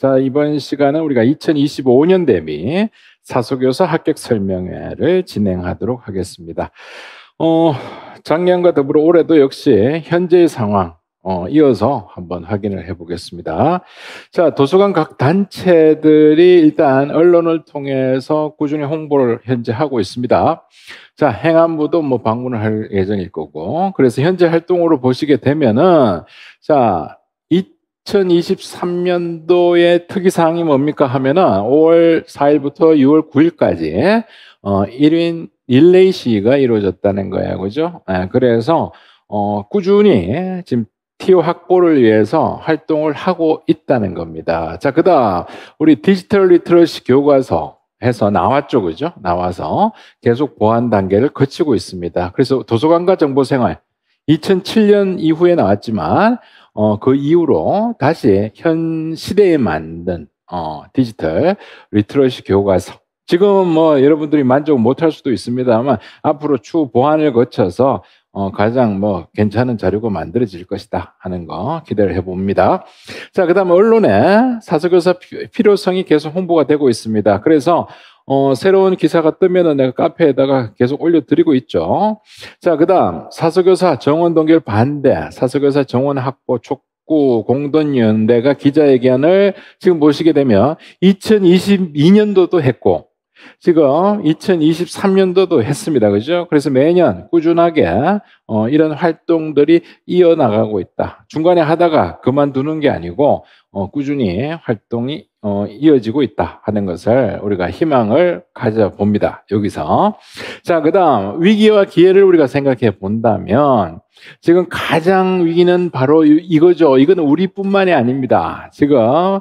자, 이번 시간은 우리가 2025년 대비 사소교사 합격 설명회를 진행하도록 하겠습니다. 작년과 더불어 올해도 역시 현재의 상황 이어서 한번 확인을 해보겠습니다. 자, 도서관 각 단체들이 일단 언론을 통해서 꾸준히 홍보를 현재 하고 있습니다. 자, 행안부도 뭐 방문을 할 예정일 거고, 그래서 현재 활동으로 보시게 되면은, 자, 2023년도의 특이사항이 뭡니까 하면은 5월 4일부터 6월 9일까지 1인 릴레이 시위가 이루어졌다는 거예요. 그죠? 그래서 꾸준히 지금 TO 확보를 위해서 활동을 하고 있다는 겁니다. 자, 그다음 우리 디지털 리터러시 교과서 해서 나왔죠. 그죠? 나와서 계속 보완 단계를 거치고 있습니다. 그래서 도서관과 정보생활 2007년 이후에 나왔지만 그 이후로 다시 현 시대에 만든 디지털 리터러시 교과서. 지금 뭐 여러분들이 만족 못할 수도 있습니다만 앞으로 추후 보완을 거쳐서 가장 뭐 괜찮은 자료가 만들어질 것이다 하는 거 기대를 해봅니다. 자, 그다음 언론에 사서교사 필요성이 계속 홍보가 되고 있습니다. 그래서 새로운 기사가 뜨면은 내가 카페에다가 계속 올려드리고 있죠. 자, 그다음 사서교사 정원 동결 반대, 사서교사 정원 확보 촉구 공동연대가 기자회견을 지금 보시게 되면 2022년도도 했고 지금 2023년도도 했습니다. 그죠? 그래서 매년 꾸준하게 이런 활동들이 이어나가고 있다. 중간에 하다가 그만두는 게 아니고 꾸준히 활동이 이어지고 있다 하는 것을 우리가 희망을 가져봅니다. 여기서. 자, 그다음 위기와 기회를 우리가 생각해 본다면 지금 가장 위기는 바로 이거죠. 이거는 우리뿐만이 아닙니다. 지금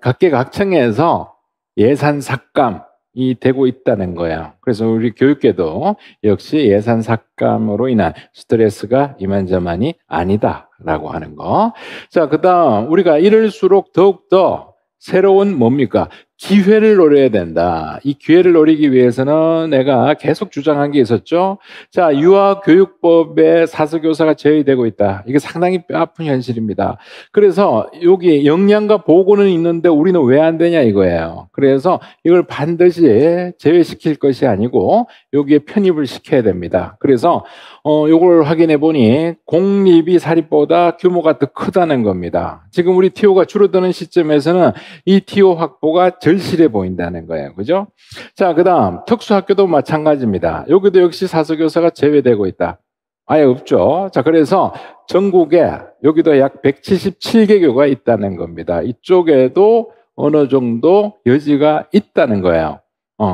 각계각층에서 예산 삭감 이 되고 있다는 거예요. 그래서 우리 교육계도 역시 예산 삭감으로 인한 스트레스가 이만저만이 아니다라고 하는 거. 자, 그다음 우리가 이럴수록 더욱더 새로운 뭡니까? 기회를 노려야 된다. 이 기회를 노리기 위해서는 내가 계속 주장한 게 있었죠. 자, 유아교육법에 사서교사가 제외되고 있다. 이게 상당히 뼈아픈 현실입니다. 그래서 여기 역량과 보고는 있는데 우리는 왜 안 되냐 이거예요. 그래서 이걸 반드시 제외시킬 것이 아니고 여기에 편입을 시켜야 됩니다. 그래서 요걸 확인해 보니 공립이 사립보다 규모가 더 크다는 겁니다. 지금 우리 TO가 줄어드는 시점에서는 이 TO 확보가 절실해 보인다는 거예요. 그죠? 자, 그다음 특수학교도 마찬가지입니다. 여기도 역시 사서교사가 제외되고 있다. 아예 없죠. 자, 그래서 전국에 여기도 약 177개 교가 있다는 겁니다. 이쪽에도 어느 정도 여지가 있다는 거예요.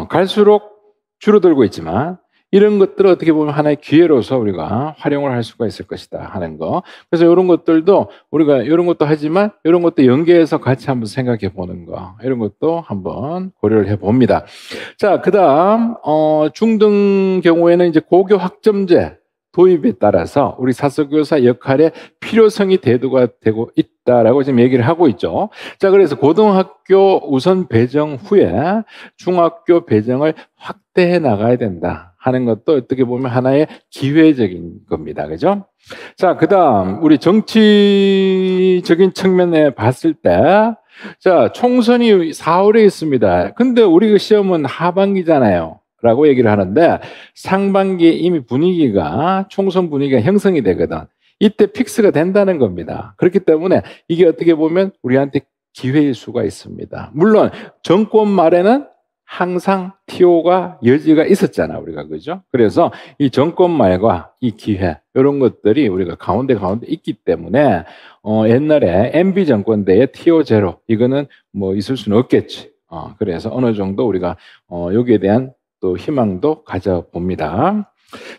갈수록 줄어들고 있지만 이런 것들을 어떻게 보면 하나의 기회로서 우리가 활용을 할 수가 있을 것이다 하는 거. 그래서 이런 것들도 우리가 이런 것도 하지만 이런 것도 연계해서 같이 한번 생각해 보는 거. 이런 것도 한번 고려를 해 봅니다. 자, 그다음 중등 경우에는 이제 고교 학점제 도입에 따라서 우리 사서교사 역할의 필요성이 대두가 되고 있다라고 지금 얘기를 하고 있죠. 자, 그래서 고등학교 우선 배정 후에 중학교 배정을 확대해 나가야 된다 하는 것도 어떻게 보면 하나의 기회적인 겁니다. 그죠? 자, 그다음 우리 정치적인 측면에 봤을 때 자, 총선이 4월에 있습니다. 근데 우리 그 시험은 하반기잖아요. 라고 얘기를 하는데 상반기에 이미 분위기가 총선 분위기가 형성이 되거든. 이때 픽스가 된다는 겁니다. 그렇기 때문에 이게 어떻게 보면 우리한테 기회일 수가 있습니다. 물론 정권 말에는 항상 TO가 여지가 있었잖아 우리가. 그죠? 그래서 이 정권 말과 이 기회 이런 것들이 우리가 가운데 있기 때문에 옛날에 MB 정권 때의 TO 제로 이거는 뭐 있을 수는 없겠지. 그래서 어느 정도 우리가 여기에 대한 또 희망도 가져봅니다.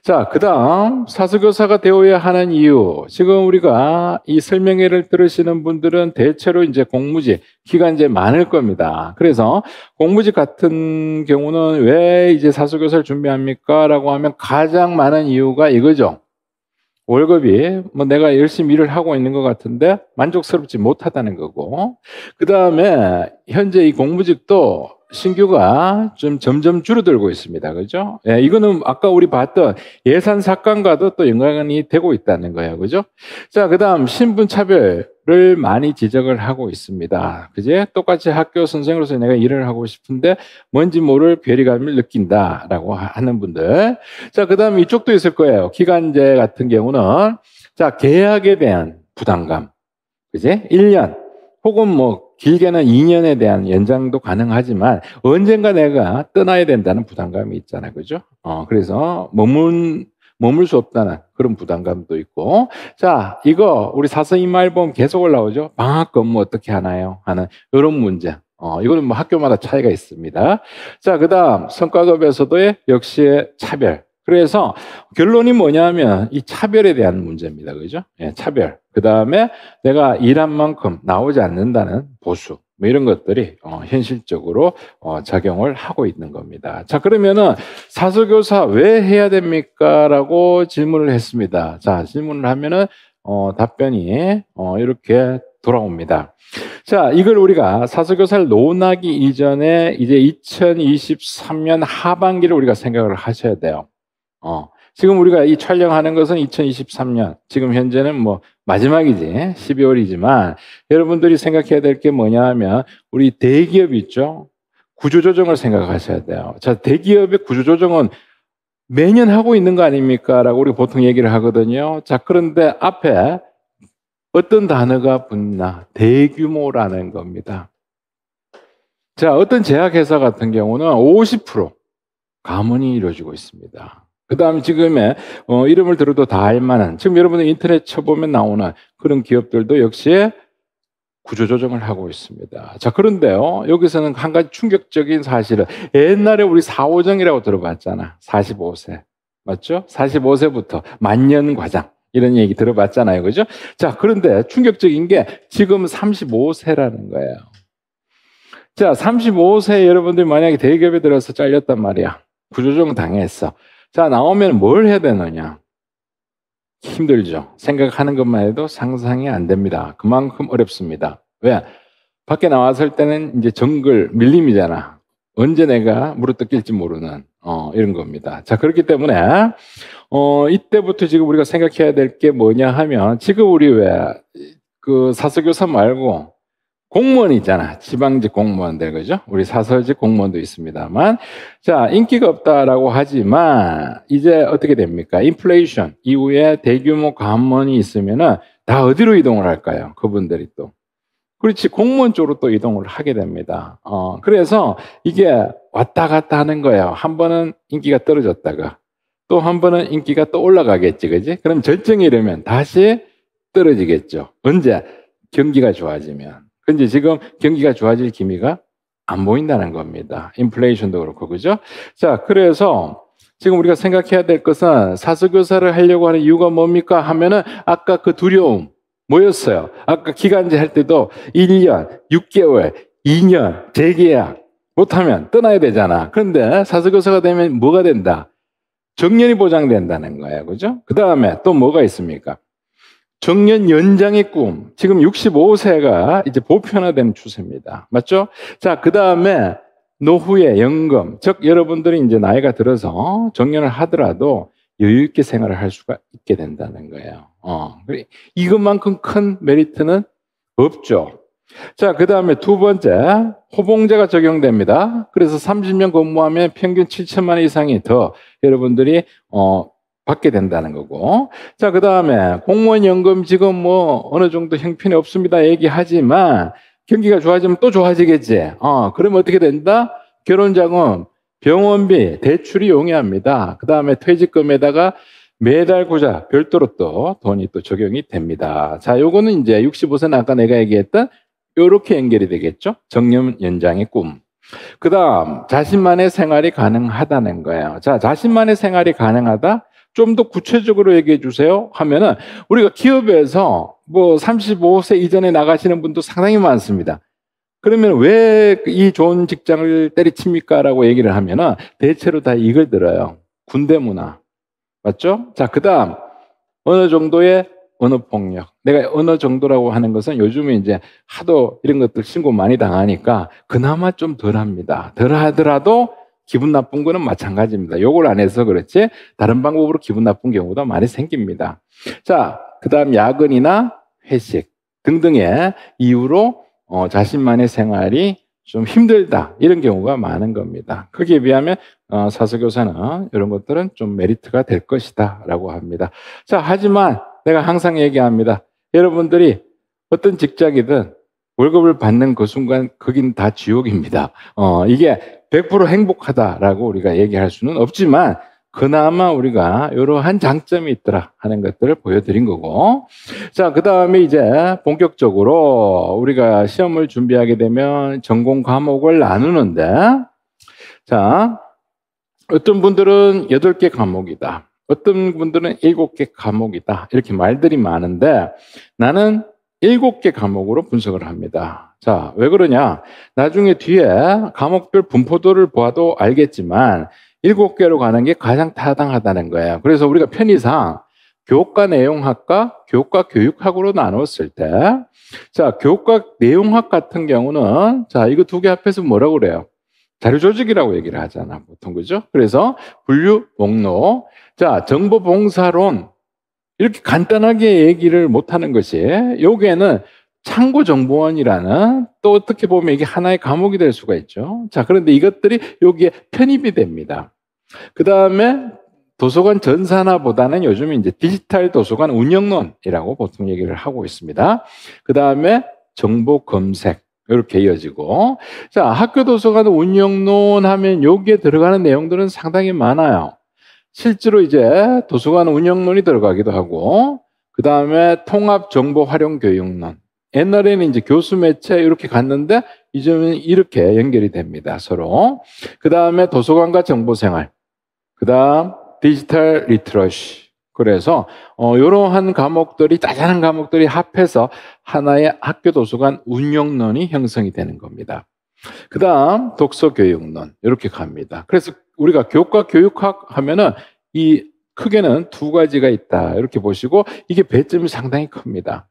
자, 그다음 사서교사가 되어야 하는 이유. 지금 우리가 이 설명회를 들으시는 분들은 대체로 이제 공무직 기간제 많을 겁니다. 그래서 공무직 같은 경우는 왜 이제 사서교사를 준비합니까? 라고 하면 가장 많은 이유가 이거죠. 월급이 뭐 내가 열심히 일을 하고 있는 것 같은데 만족스럽지 못하다는 거고, 그 다음에 현재 이 공무직도 신규가 좀 점점 줄어들고 있습니다. 그죠? 예, 이거는 아까 우리 봤던 예산 삭감과도 또 연관이 되고 있다는 거예요. 그죠? 자, 그 다음 신분 차별을 많이 지적을 하고 있습니다. 그제? 똑같이 학교 선생으로서 내가 일을 하고 싶은데 뭔지 모를 괴리감을 느낀다라고 하는 분들. 자, 그 다음 이쪽도 있을 거예요. 기간제 같은 경우는 자, 계약에 대한 부담감. 그제? 1년 혹은 뭐 길게는 2년에 대한 연장도 가능하지만 언젠가 내가 떠나야 된다는 부담감이 있잖아요. 그죠? 그래서 머물 수 없다는 그런 부담감도 있고. 자, 이거 우리 사서 이마일 보면 계속 올라오죠. 방학 근무 어떻게 하나요? 하는 이런 문제. 이거는 뭐 학교마다 차이가 있습니다. 자, 그다음 성과급에서도의 역시 차별. 그래서 결론이 뭐냐면 이 차별에 대한 문제입니다. 그죠? 예, 차별. 그 다음에 내가 일한 만큼 나오지 않는다는 보수. 뭐 이런 것들이 현실적으로 작용을 하고 있는 겁니다. 자, 그러면은 사서교사 왜 해야 됩니까? 라고 질문을 했습니다. 자, 질문을 하면은 답변이 이렇게 돌아옵니다. 자, 이걸 우리가 사서교사를 논하기 이전에 이제 2023년 하반기를 우리가 생각을 하셔야 돼요. 지금 우리가 이 촬영하는 것은 2023년, 지금 현재는 뭐 마지막이지, 12월이지만 여러분들이 생각해야 될 게 뭐냐 하면 우리 대기업 있죠? 구조조정을 생각하셔야 돼요. 자, 대기업의 구조조정은 매년 하고 있는 거 아닙니까? 라고 우리 보통 얘기를 하거든요. 자, 그런데 앞에 어떤 단어가 붙나? 대규모라는 겁니다. 자, 어떤 제약회사 같은 경우는 50% 감원이 이루어지고 있습니다. 그 다음에 지금의 이름을 들어도 다 알만한, 지금 여러분들 인터넷 쳐보면 나오는 그런 기업들도 역시 구조조정을 하고 있습니다. 자, 그런데요, 여기서는 한 가지 충격적인 사실은 옛날에 우리 사오정이라고 들어봤잖아. 45세. 맞죠? 45세부터 만년과장. 이런 얘기 들어봤잖아요. 그죠? 자, 그런데 충격적인 게 지금 35세라는 거예요. 자, 35세 여러분들이 만약에 대기업에 들어서 잘렸단 말이야. 구조조정 당했어. 자, 나오면 뭘 해야 되느냐? 힘들죠. 생각하는 것만 해도 상상이 안 됩니다. 그만큼 어렵습니다. 왜? 밖에 나왔을 때는 이제 정글, 밀림이잖아. 언제 내가 무릎 낄지 모르는, 이런 겁니다. 자, 그렇기 때문에, 이때부터 지금 우리가 생각해야 될 게 뭐냐 하면, 지금 우리 왜, 그 사서교사 말고, 공무원 있잖아. 지방직 공무원들, 그죠? 우리 사서직 공무원도 있습니다만. 자, 인기가 없다라고 하지만, 이제 어떻게 됩니까? 인플레이션 이후에 대규모 감원이 있으면은 다 어디로 이동을 할까요? 그분들이 또. 그렇지, 공무원 쪽으로 또 이동을 하게 됩니다. 그래서 이게 왔다 갔다 하는 거예요. 한 번은 인기가 떨어졌다가, 또 한 번은 인기가 또 올라가겠지, 그지? 그럼 절정이 이르면 다시 떨어지겠죠. 언제? 경기가 좋아지면. 근데 지금 경기가 좋아질 기미가 안 보인다는 겁니다. 인플레이션도 그렇고, 그죠? 자, 그래서 지금 우리가 생각해야 될 것은 사서교사를 하려고 하는 이유가 뭡니까? 하면은 아까 그 두려움 뭐였어요? 아까 기간제 할 때도 1년, 6개월, 2년, 재계약 못하면 떠나야 되잖아. 그런데 사서교사가 되면 뭐가 된다? 정년이 보장된다는 거예요. 그죠? 그 다음에 또 뭐가 있습니까? 정년 연장의 꿈. 지금 65세가 이제 보편화되는 추세입니다. 맞죠? 자, 그 다음에 노후의 연금. 즉, 여러분들이 이제 나이가 들어서 정년을 하더라도 여유있게 생활을 할 수가 있게 된다는 거예요. 이것만큼 큰 메리트는 없죠. 자, 그 다음에 두 번째, 호봉제가 적용됩니다. 그래서 30년 근무하면 평균 7천만 원 이상이 더 여러분들이, 받게 된다는 거고. 자, 그 다음에 공무원 연금 지금 뭐 어느 정도 형편이 없습니다 얘기하지만 경기가 좋아지면 또 좋아지겠지. 그러면 어떻게 된다? 결혼자금, 병원비, 대출이 용이합니다. 그 다음에 퇴직금에다가 매달 구자 별도로 또 돈이 또 적용이 됩니다. 자, 요거는 이제 65세는 아까 내가 얘기했던 요렇게 연결이 되겠죠. 정년 연장의 꿈. 그 다음 자신만의 생활이 가능하다는 거예요. 자, 자신만의 생활이 가능하다? 좀 더 구체적으로 얘기해 주세요 하면은 우리가 기업에서 뭐 35세 이전에 나가시는 분도 상당히 많습니다. 그러면 왜 이 좋은 직장을 때리칩니까? 라고 얘기를 하면은 대체로 다 이걸 들어요. 군대 문화. 맞죠? 자, 그 다음 어느 정도의 언어 폭력. 내가 언어 정도라고 하는 것은 요즘에 이제 하도 이런 것들 신고 많이 당하니까 그나마 좀 덜합니다. 덜 하더라도 기분 나쁜 거는 마찬가지입니다. 욕을 안 해서 그렇지 다른 방법으로 기분 나쁜 경우도 많이 생깁니다. 자, 그다음 야근이나 회식 등등의 이유로 자신만의 생활이 좀 힘들다 이런 경우가 많은 겁니다. 거기에 비하면 사서교사는 이런 것들은 좀 메리트가 될 것이다 라고 합니다. 자, 하지만 내가 항상 얘기합니다. 여러분들이 어떤 직장이든 월급을 받는 그 순간 거긴 다 지옥입니다. 이게 100% 행복하다라고 우리가 얘기할 수는 없지만 그나마 우리가 이러한 장점이 있더라 하는 것들을 보여드린 거고. 자, 그 다음에 이제 본격적으로 우리가 시험을 준비하게 되면 전공 과목을 나누는데, 자, 어떤 분들은 8개 과목이다. 어떤 분들은 7개 과목이다. 이렇게 말들이 많은데 나는 7개 과목으로 분석을 합니다. 자, 왜 그러냐? 나중에 뒤에 과목별 분포도를 보아도 알겠지만 7개로 가는 게 가장 타당하다는 거예요. 그래서 우리가 편의상 교과 내용학과, 교과 교육학으로 나눴을 때, 자, 교과 내용학 같은 경우는, 자, 이거 2개 합해서 뭐라고 그래요? 자료조직이라고 얘기를 하잖아, 보통, 그죠? 그래서 분류, 목록, 자, 정보봉사론, 이렇게 간단하게 얘기를 못하는 것이, 여기에는 참고정보원이라는 또 어떻게 보면 이게 하나의 과목이 될 수가 있죠. 자, 그런데 이것들이 여기에 편입이 됩니다. 그 다음에 도서관 전산화보다는 요즘 이제 디지털 도서관 운영론이라고 보통 얘기를 하고 있습니다. 그 다음에 정보 검색 이렇게 이어지고, 자, 학교 도서관 운영론 하면 여기에 들어가는 내용들은 상당히 많아요. 실제로 이제 도서관 운영론이 들어가기도 하고, 그 다음에 통합 정보 활용 교육론. 옛날에는 이제 교수 매체 이렇게 갔는데 이제는 이렇게 연결이 됩니다, 서로. 그 다음에 도서관과 정보생활. 그 다음 디지털 리트러시. 그래서 이러한 과목들이 짜잘한 과목들이 합해서 하나의 학교 도서관 운영론이 형성이 되는 겁니다. 그 다음 독서교육론 이렇게 갑니다. 그래서 우리가 교과 교육학 하면은 이 크게는 2가지가 있다 이렇게 보시고 이게 배점이 상당히 큽니다.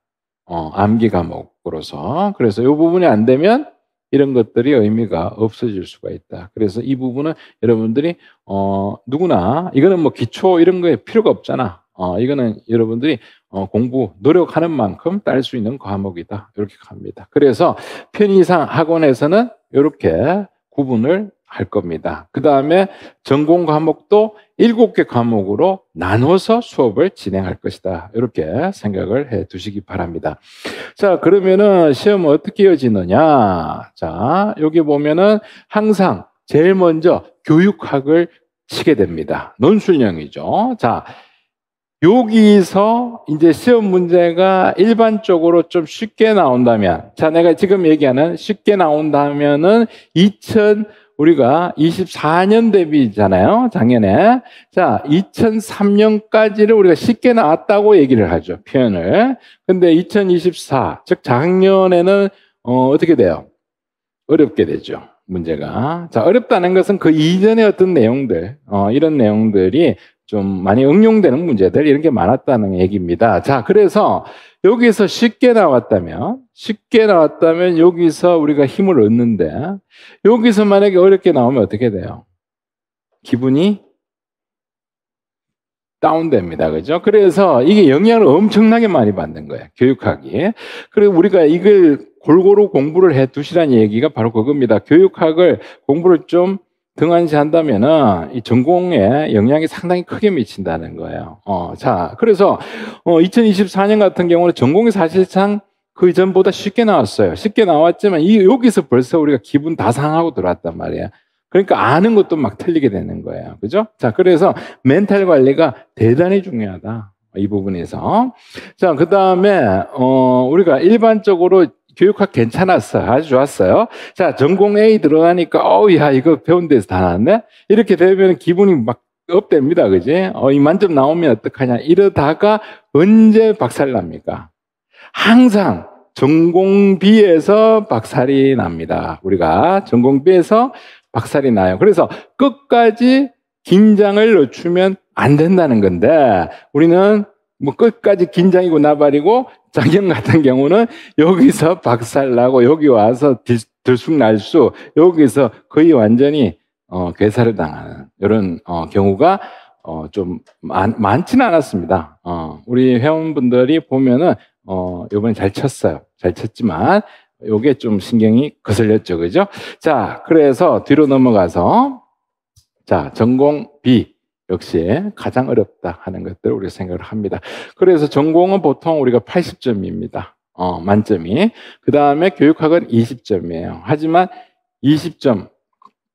암기 과목으로서. 그래서 이 부분이 안 되면 이런 것들이 의미가 없어질 수가 있다. 그래서 이 부분은 여러분들이 누구나 이거는 뭐 기초 이런 거에 필요가 없잖아. 이거는 여러분들이 공부 노력하는 만큼 딸 수 있는 과목이다. 이렇게 갑니다. 그래서 편의상 학원에서는 이렇게 구분을 할 겁니다. 그 다음에 전공 과목도 7개 과목으로 나눠서 수업을 진행할 것이다. 이렇게 생각을 해 두시기 바랍니다. 자, 그러면은 시험은 어떻게 이어지느냐? 자, 여기 보면은 항상 제일 먼저 교육학을 치게 됩니다. 논술형이죠. 자, 여기서 이제 시험 문제가 일반적으로 좀 쉽게 나온다면, 자, 내가 지금 얘기하는 쉽게 나온다면은 우리가 24년 대비잖아요. 작년에. 자, 2003년까지를 우리가 쉽게 나왔다고 얘기를 하죠. 표현을. 근데 2024, 즉 작년에는 어떻게 돼요? 어렵게 되죠. 문제가. 자, 어렵다는 것은 그 이전의 어떤 내용들, 이런 내용들이 좀 많이 응용되는 문제들 이런 게 많았다는 얘기입니다. 자, 그래서 여기서 쉽게 나왔다면 여기서 우리가 힘을 얻는데 여기서 만약에 어렵게 나오면 어떻게 돼요? 기분이 다운됩니다. 그죠? 그래서 이게 영향을 엄청나게 많이 받는 거예요. 교육학이. 그리고 우리가 이걸 골고루 공부를 해 두시라는 얘기가 바로 그겁니다. 교육학을 공부를 좀 등한시한다면은 이 전공에 영향이 상당히 크게 미친다는 거예요. 자, 그래서 2024년 같은 경우는 전공이 사실상 그 이전보다 쉽게 나왔어요. 쉽게 나왔지만 여기서 벌써 우리가 기분 다 상하고 들어왔단 말이에요. 그러니까 아는 것도 막 틀리게 되는 거예요. 그죠? 자, 그래서 멘탈 관리가 대단히 중요하다. 이 부분에서. 자, 그 다음에 우리가 일반적으로 교육학 괜찮았어요. 아주 좋았어요. 자, 전공 A 들어가니까, 야, 이거 배운 데서 다 나왔네? 이렇게 되면 기분이 막 업됩니다. 그지? 이 만점 나오면 어떡하냐? 이러다가 언제 박살 납니까? 항상 전공 B에서 박살이 납니다. 우리가 전공 B에서 박살이 나요. 그래서 끝까지 긴장을 늦추면 안 된다는 건데, 우리는 뭐 끝까지 긴장이고 나발이고, 작년 같은 경우는 여기서 박살나고 여기 와서 들쑥날쑥 여기서 거의 완전히 괴사를 당하는 이런 경우가 좀 많지는 않았습니다. 우리 회원분들이 보면은 이번에 잘 쳤어요. 잘 쳤지만 요게 좀 신경이 거슬렸죠, 그죠? 자, 그래서 뒤로 넘어가서 자, 전공 B 역시 가장 어렵다 하는 것들 우리가 생각을 합니다. 그래서 전공은 보통 우리가 80점입니다. 만점이. 그 다음에 교육학은 20점이에요. 하지만 20점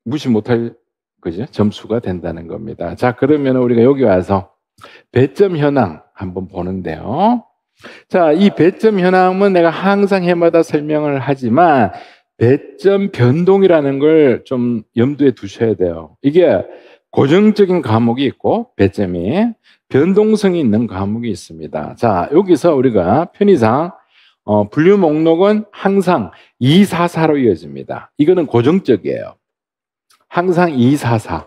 무시 못할, 그죠? 점수가 된다는 겁니다. 자, 그러면 우리가 여기 와서 배점 현황 한번 보는데요. 자, 이 배점 현황은 내가 항상 해마다 설명을 하지만 배점 변동이라는 걸 좀 염두에 두셔야 돼요. 이게 고정적인 과목이 있고 배점이 변동성이 있는 과목이 있습니다. 자, 여기서 우리가 편의상 분류 목록은 항상 244로 이어집니다. 이거는 고정적이에요. 항상 244로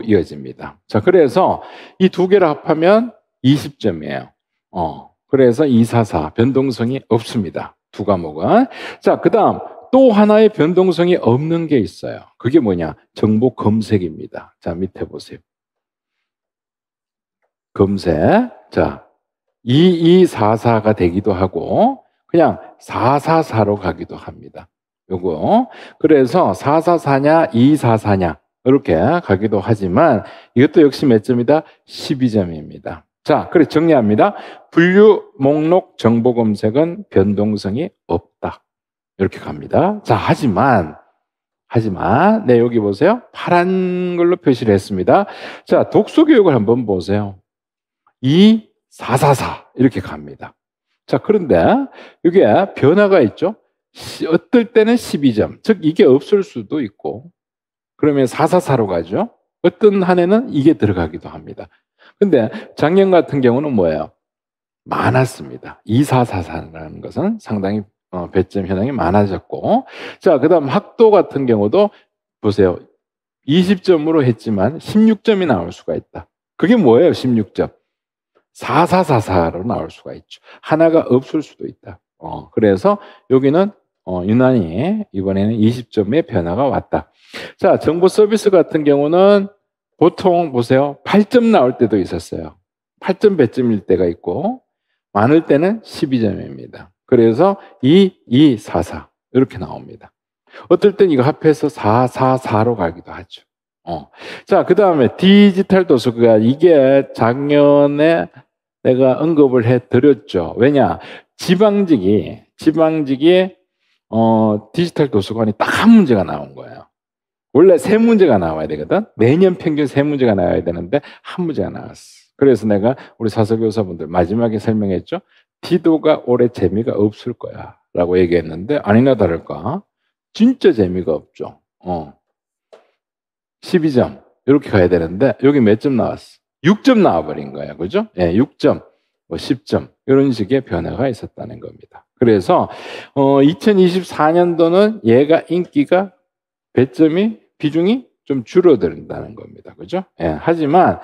이어집니다. 자, 그래서 이 두 개를 합하면 20점이에요. 그래서 244 변동성이 없습니다. 두 과목은. 자, 그 다음 또 하나의 변동성이 없는 게 있어요. 그게 뭐냐? 정보 검색입니다. 자, 밑에 보세요. 검색. 자, 2244가 되기도 하고 그냥 444로 가기도 합니다. 요거. 그래서 444냐 244냐 이렇게 가기도 하지만 이것도 역시 몇 점이다? 12점입니다. 자, 그래 정리합니다. 분류 목록 정보 검색은 변동성이 없다. 이렇게 갑니다. 자, 하지만 네, 여기 보세요. 파란 걸로 표시를 했습니다. 자, 독서 교육을 한번 보세요. 2444 이렇게 갑니다. 자, 그런데 이게 변화가 있죠. 어떨 때는 12점, 즉 이게 없을 수도 있고 그러면 444로 가죠. 어떤 한 해는 이게 들어가기도 합니다. 근데 작년 같은 경우는 뭐예요? 많았습니다. 2444라는 것은 상당히 배점 현황이 많아졌고, 자, 그 다음 학도 같은 경우도 보세요. 20점으로 했지만 16점이 나올 수가 있다. 그게 뭐예요? 16점. 4444로 나올 수가 있죠. 하나가 없을 수도 있다. 그래서 여기는 유난히 이번에는 20점의 변화가 왔다. 자, 정보 서비스 같은 경우는 보통 보세요. 8점 나올 때도 있었어요. 8점 배점일 때가 있고 많을 때는 12점입니다. 그래서 2244 이렇게 나옵니다. 어떨 땐 이거 합해서 444로 가기도 하죠. 자, 그 다음에 디지털 도서관. 이게 작년에 내가 언급을 해드렸죠. 왜냐? 지방직이 디지털 도서관이 딱 한 문제가 나온 거예요. 원래 세 문제가 나와야 되거든. 매년 평균 세 문제가 나와야 되는데 한 문제가 나왔어. 그래서 내가 우리 사서교사분들 마지막에 설명했죠. 디도가 올해 재미가 없을 거야 라고 얘기했는데 아니나 다를까 진짜 재미가 없죠. 12점 이렇게 가야 되는데 여기 몇 점 나왔어? 6점 나와버린 거야. 그죠? 6점, 10점 이런 식의 변화가 있었다는 겁니다. 그래서 2024년도는 얘가 인기가 배점이 비중이 좀 줄어든다는 겁니다. 그죠? 하지만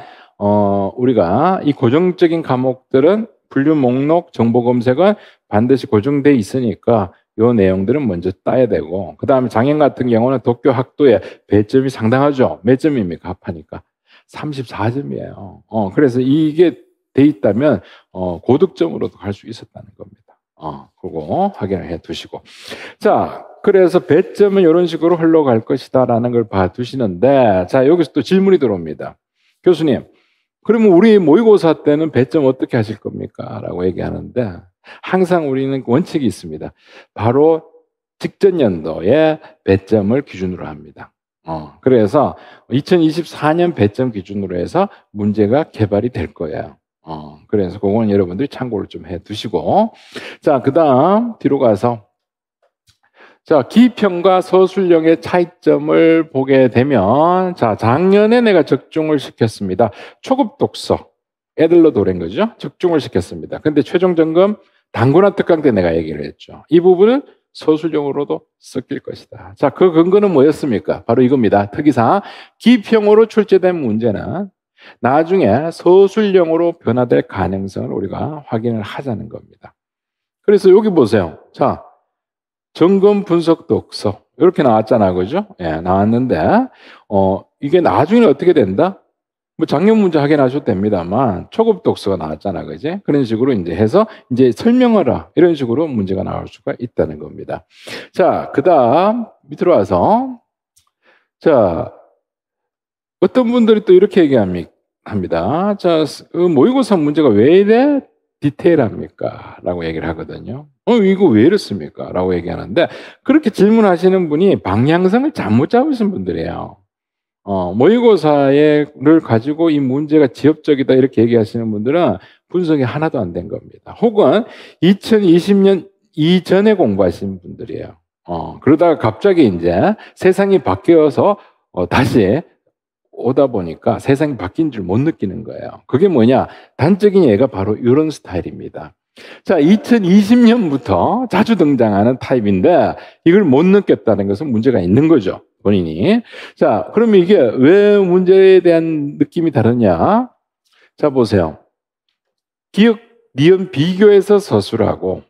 우리가 이 고정적인 과목들은 분류 목록 정보 검색은 반드시 고정돼 있으니까 요 내용들은 먼저 따야 되고 그 다음에 작년 같은 경우는 도쿄 학도의 배점이 상당하죠. 몇 점입니까? 합하니까 34점이에요. 그래서 이게 돼 있다면 고득점으로도 갈 수 있었다는 겁니다. 그거 확인을 해 두시고. 자, 그래서 배점은 이런 식으로 흘러갈 것이다라는 걸 봐 두시는데, 자, 여기서 또 질문이 들어옵니다. 교수님, 그러면 우리 모의고사 때는 배점 어떻게 하실 겁니까? 라고 얘기하는데, 항상 우리는 원칙이 있습니다. 바로 직전 연도에 배점을 기준으로 합니다. 그래서 2024년 배점 기준으로 해서 문제가 개발이 될 거예요. 그래서 그건 여러분들이 참고를 좀 해 두시고. 자, 그 다음 뒤로 가서 자, 기평과 서술형의 차이점을 보게 되면 자, 작년에 내가 적중을 시켰습니다. 초급 독서 애들로 도래인 거죠. 적중을 시켰습니다. 근데 최종 점검 단권화 특강 때 내가 얘기를 했죠. 이 부분은 서술형으로도 섞일 것이다. 자, 그 근거는 뭐였습니까? 바로 이겁니다. 특이사항 기평으로 출제된 문제는 나중에 서술형으로 변화될 가능성을 우리가 확인을 하자는 겁니다. 그래서 여기 보세요. 자, 점검 분석 독서 이렇게 나왔잖아, 그죠? 예, 나왔는데 이게 나중에 어떻게 된다? 뭐 작년 문제 확인하셔도 됩니다만 초급 독서가 나왔잖아, 그지? 그런 식으로 이제 해서 이제 설명하라 이런 식으로 문제가 나올 수가 있다는 겁니다. 자, 그다음 밑으로 와서 자, 어떤 분들이 또 이렇게 합니다. 자, 모의고사 문제가 왜 이래 디테일합니까? 라고 얘기를 하거든요. 이거 왜 이렇습니까? 라고 얘기하는데, 그렇게 질문하시는 분이 방향성을 잘못 잡으신 분들이에요. 모의고사를 가지고 이 문제가 지엽적이다 이렇게 얘기하시는 분들은 분석이 하나도 안 된 겁니다. 혹은 2020년 이전에 공부하신 분들이에요. 그러다가 갑자기 이제 세상이 바뀌어서 다시 오다 보니까 세상이 바뀐 줄 못 느끼는 거예요. 그게 뭐냐? 단적인 예가 바로 이런 스타일입니다. 자, 2020년부터 자주 등장하는 타입인데 이걸 못 느꼈다는 것은 문제가 있는 거죠. 본인이. 자, 그러면 이게 왜 문제에 대한 느낌이 다르냐? 자, 보세요. 기억, 니은 비교해서 서술하고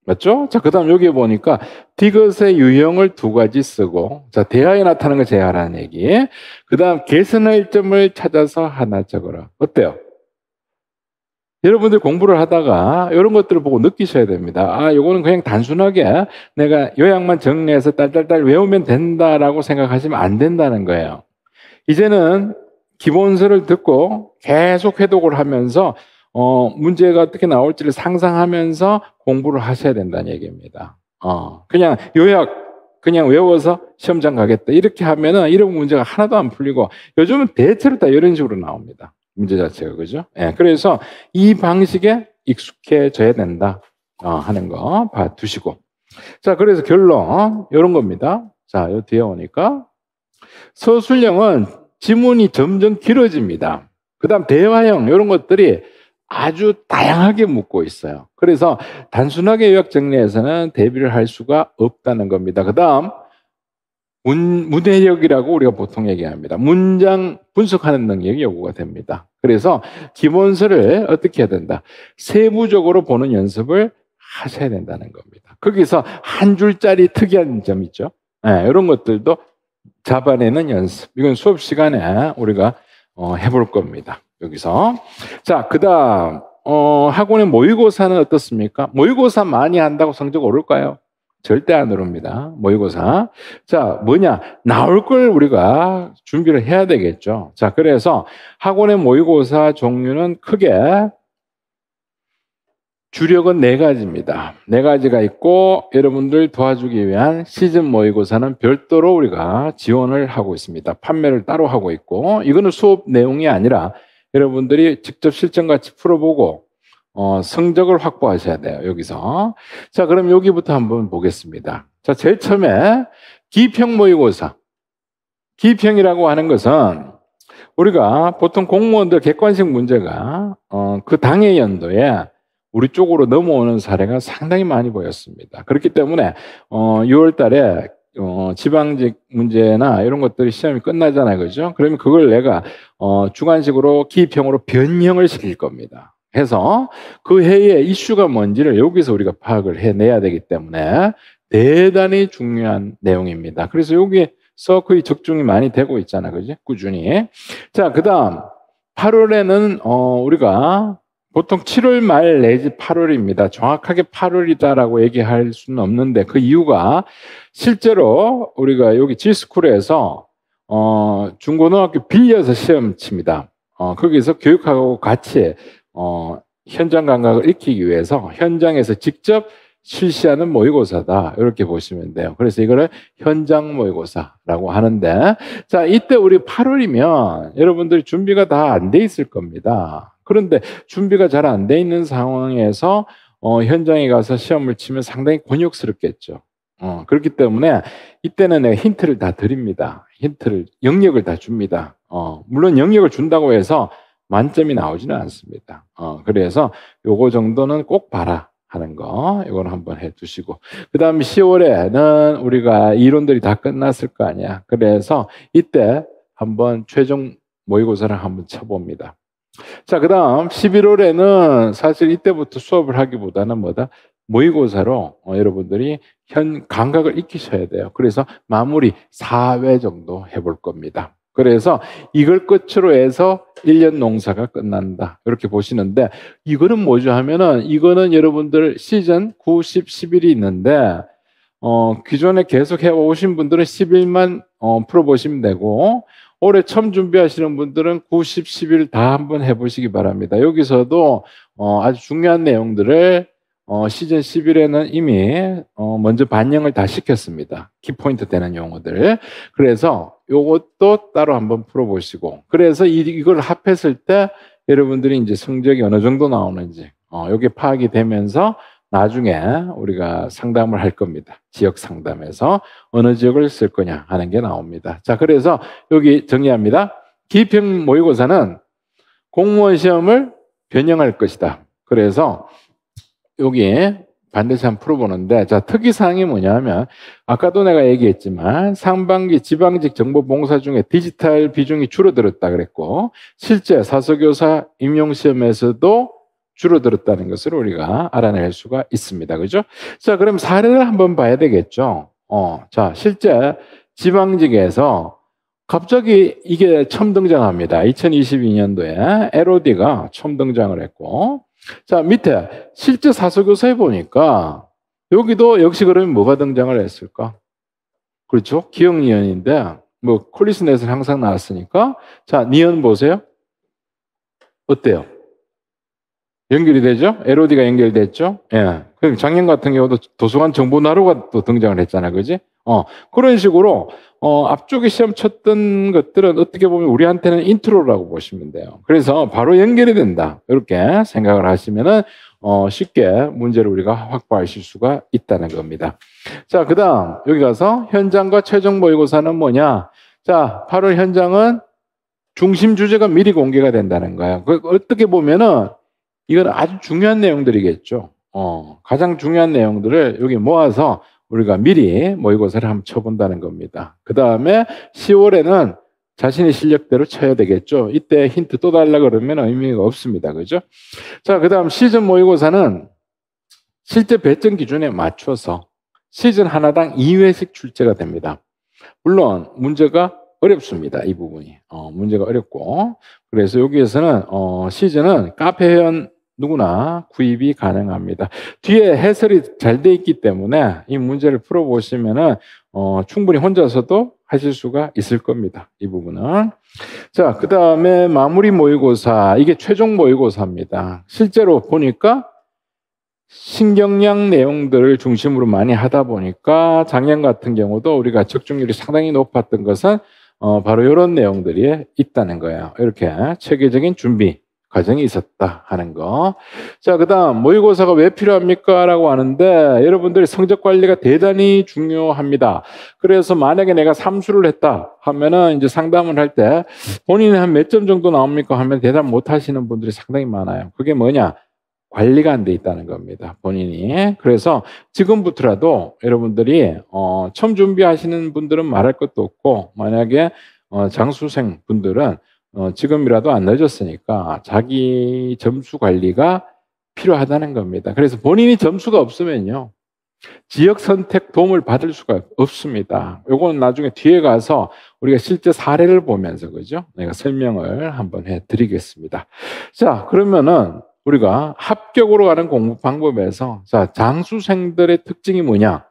맞죠? 자, 그 다음 여기 보니까 디귿의 유형을 두 가지 쓰고, 자, 대하에 나타나는 걸 제하라는 얘기. 그 다음 개선할 점을 찾아서 하나 적어라. 어때요? 여러분들 공부를 하다가 이런 것들을 보고 느끼셔야 됩니다. 아, 요거는 그냥 단순하게 내가 요약만 정리해서 딸딸딸 외우면 된다라고 생각하시면 안 된다는 거예요. 이제는 기본서를 듣고 계속 회독을 하면서 문제가 어떻게 나올지를 상상하면서 공부를 하셔야 된다는 얘기입니다. 그냥 요약, 그냥 외워서 시험장 가겠다. 이렇게 하면은 이런 문제가 하나도 안 풀리고 요즘은 대체로 다 이런 식으로 나옵니다. 문제 자체가, 그죠? 예, 그래서 이 방식에 익숙해져야 된다. 하는 거 봐두시고. 자, 그래서 결론, 이런 겁니다. 자, 요 뒤에 오니까 서술형은 지문이 점점 길어집니다. 그 다음 대화형, 이런 것들이 아주 다양하게 묻고 있어요. 그래서 단순하게 요약 정리해서는 대비를 할 수가 없다는 겁니다. 그 다음 문해력이라고 우리가 보통 얘기합니다. 문장 분석하는 능력이 요구가 됩니다. 그래서 기본서를 어떻게 해야 된다? 세부적으로 보는 연습을 하셔야 된다는 겁니다. 거기서 한 줄짜리 특이한 점 있죠. 네, 이런 것들도 잡아내는 연습. 이건 수업 시간에 우리가 해볼 겁니다. 여기서. 자, 그 다음, 학원의 모의고사는 어떻습니까? 모의고사 많이 한다고 성적 오를까요? 절대 안 오릅니다. 모의고사. 자, 뭐냐? 나올 걸 우리가 준비를 해야 되겠죠. 자, 그래서 학원의 모의고사 종류는 크게 주력은 4가지입니다. 4가지가 있고 여러분들 도와주기 위한 시즌 모의고사는 별도로 우리가 지원을 하고 있습니다. 판매를 따로 하고 있고 이거는 수업 내용이 아니라 여러분들이 직접 실전같이 풀어보고 성적을 확보하셔야 돼요. 여기서. 자, 그럼 여기부터 한번 보겠습니다. 자, 제일 처음에 기평 모의고사. 기평이라고 하는 것은 우리가 보통 공무원들 객관식 문제가 그 당해 연도에 우리 쪽으로 넘어오는 사례가 상당히 많이 보였습니다. 그렇기 때문에 6월 달에 지방직 문제나 이런 것들이 시험이 끝나잖아요. 그죠? 그러면 그걸 내가 주관식으로 기평으로 변형을 시킬 겁니다. 해서 그 해의 이슈가 뭔지를 여기서 우리가 파악을 해내야 되기 때문에 대단히 중요한 내용입니다. 그래서 여기서 거의 적중이 많이 되고 있잖아. 그지? 꾸준히. 자, 그 다음 8월에는 우리가 보통 7월 말 내지 8월입니다. 정확하게 8월이다라고 얘기할 수는 없는데 그 이유가 실제로 우리가 여기 G스쿨에서 중고등학교 빌려서 시험 칩니다. 거기서 교육하고 같이 현장 감각을 익히기 위해서 현장에서 직접 실시하는 모의고사다. 이렇게 보시면 돼요. 그래서 이거를 현장 모의고사라고 하는데 자, 이때 우리 8월이면 여러분들이 준비가 다 안 돼 있을 겁니다. 그런데 준비가 잘 안 돼 있는 상황에서 현장에 가서 시험을 치면 상당히 곤욕스럽겠죠. 그렇기 때문에 이때는 내가 힌트를 다 드립니다. 영역을 다 줍니다. 물론 영역을 준다고 해서 만점이 나오지는 않습니다. 그래서 요거 정도는 꼭 봐라 하는 거, 이걸 한번 해 두시고. 그 다음 10월에는 우리가 이론들이 다 끝났을 거 아니야. 그래서 이때 한번 최종 모의고사를 한번 쳐봅니다. 자, 그 다음 11월에는 사실 이때부터 수업을 하기보다는 뭐다? 모의고사로 여러분들이 감각을 익히셔야 돼요. 그래서 마무리 4회 정도 해볼 겁니다. 그래서 이걸 끝으로 해서 1년 농사가 끝난다. 이렇게 보시는데, 이거는 뭐죠 하면은, 이거는 여러분들 시즌 9, 10, 11이 있는데, 기존에 계속 해오신 분들은 11만 풀어보시면 되고, 올해 처음 준비하시는 분들은 9, 10, 11 다 한번 해보시기 바랍니다. 여기서도 아주 중요한 내용들을 시즌 11에는 이미 먼저 반영을 다 시켰습니다. 키포인트 되는 용어들. 그래서 요것도 따로 한번 풀어보시고, 그래서 이걸 합했을 때 여러분들이 이제 성적이 어느 정도 나오는지 요게 파악이 되면서 나중에 우리가 상담을 할 겁니다. 지역 상담에서 어느 지역을 쓸 거냐 하는 게 나옵니다. 자, 그래서 여기 정리합니다. 기평 모의고사는 공무원 시험을 변형할 것이다. 그래서 여기 반드시 한번 풀어보는데, 자, 특이사항이 뭐냐면, 아까도 내가 얘기했지만, 상반기 지방직 정보봉사 중에 디지털 비중이 줄어들었다 그랬고, 실제 사서교사 임용시험에서도 줄어들었다는 것을 우리가 알아낼 수가 있습니다. 그죠? 자, 그럼 사례를 한번 봐야 되겠죠? 자, 실제 지방직에서 갑자기 이게 처음 등장합니다. 2022년도에 LOD가 처음 등장을 했고, 자, 밑에 실제 사서교사에 보니까 여기도 역시 그러면 뭐가 등장을 했을까? 그렇죠? 기억니언인데, 뭐 콜리스넷은 항상 나왔으니까, 자, 니언 보세요. 어때요? 연결이 되죠? LOD가 연결됐죠? 예. 그럼 작년 같은 경우도 도서관 정보나루가 또 등장을 했잖아, 그지? 그런 식으로, 앞쪽에 시험 쳤던 것들은 어떻게 보면 우리한테는 인트로라고 보시면 돼요. 그래서 바로 연결이 된다. 이렇게 생각을 하시면은, 쉽게 문제를 우리가 확보하실 수가 있다는 겁니다. 자, 그 다음, 여기 가서 현장과 최종 모의고사는 뭐냐? 자, 8월 현장은 중심 주제가 미리 공개가 된다는 거예요. 어떻게 보면은, 이건 아주 중요한 내용들이겠죠. 가장 중요한 내용들을 여기 모아서 우리가 미리 모의고사를 한번 쳐본다는 겁니다. 그 다음에 10월에는 자신의 실력대로 쳐야 되겠죠. 이때 힌트 또 달라 그러면 의미가 없습니다. 그죠? 자, 그 다음 시즌 모의고사는 실제 배점 기준에 맞춰서 시즌 하나당 2회씩 출제가 됩니다. 물론 문제가 어렵습니다. 이 부분이. 문제가 어렵고. 그래서 여기에서는, 시즌은 카페 회원 누구나 구입이 가능합니다. 뒤에 해설이 잘 돼 있기 때문에 이 문제를 풀어보시면은, 충분히 혼자서도 하실 수가 있을 겁니다. 이 부분은. 자, 그 다음에 마무리 모의고사. 이게 최종 모의고사입니다. 실제로 보니까 신경량 내용들을 중심으로 많이 하다 보니까 작년 같은 경우도 우리가 적중률이 상당히 높았던 것은 바로 이런 내용들이 있다는 거예요. 이렇게 체계적인 준비 과정이 있었다 하는 거. 자, 그 다음 모의고사가 왜 필요합니까? 라고 하는데, 여러분들이 성적 관리가 대단히 중요합니다. 그래서 만약에 내가 삼수를 했다 하면은 이제 상담을 할 때 본인이 한 몇 점 정도 나옵니까? 하면 대답 못 하시는 분들이 상당히 많아요. 그게 뭐냐? 관리가 안 돼 있다는 겁니다. 본인이. 그래서 지금부터라도 여러분들이 처음 준비하시는 분들은 말할 것도 없고, 만약에 장수생 분들은 지금이라도 안 늦었으니까 자기 점수 관리가 필요하다는 겁니다. 그래서 본인이 점수가 없으면요, 지역 선택 도움을 받을 수가 없습니다. 요건 나중에 뒤에 가서 우리가 실제 사례를 보면서, 그죠? 내가 설명을 한번 해 드리겠습니다. 자, 그러면은 우리가 합격으로 가는 공부 방법에서, 자, 장수생들의 특징이 뭐냐?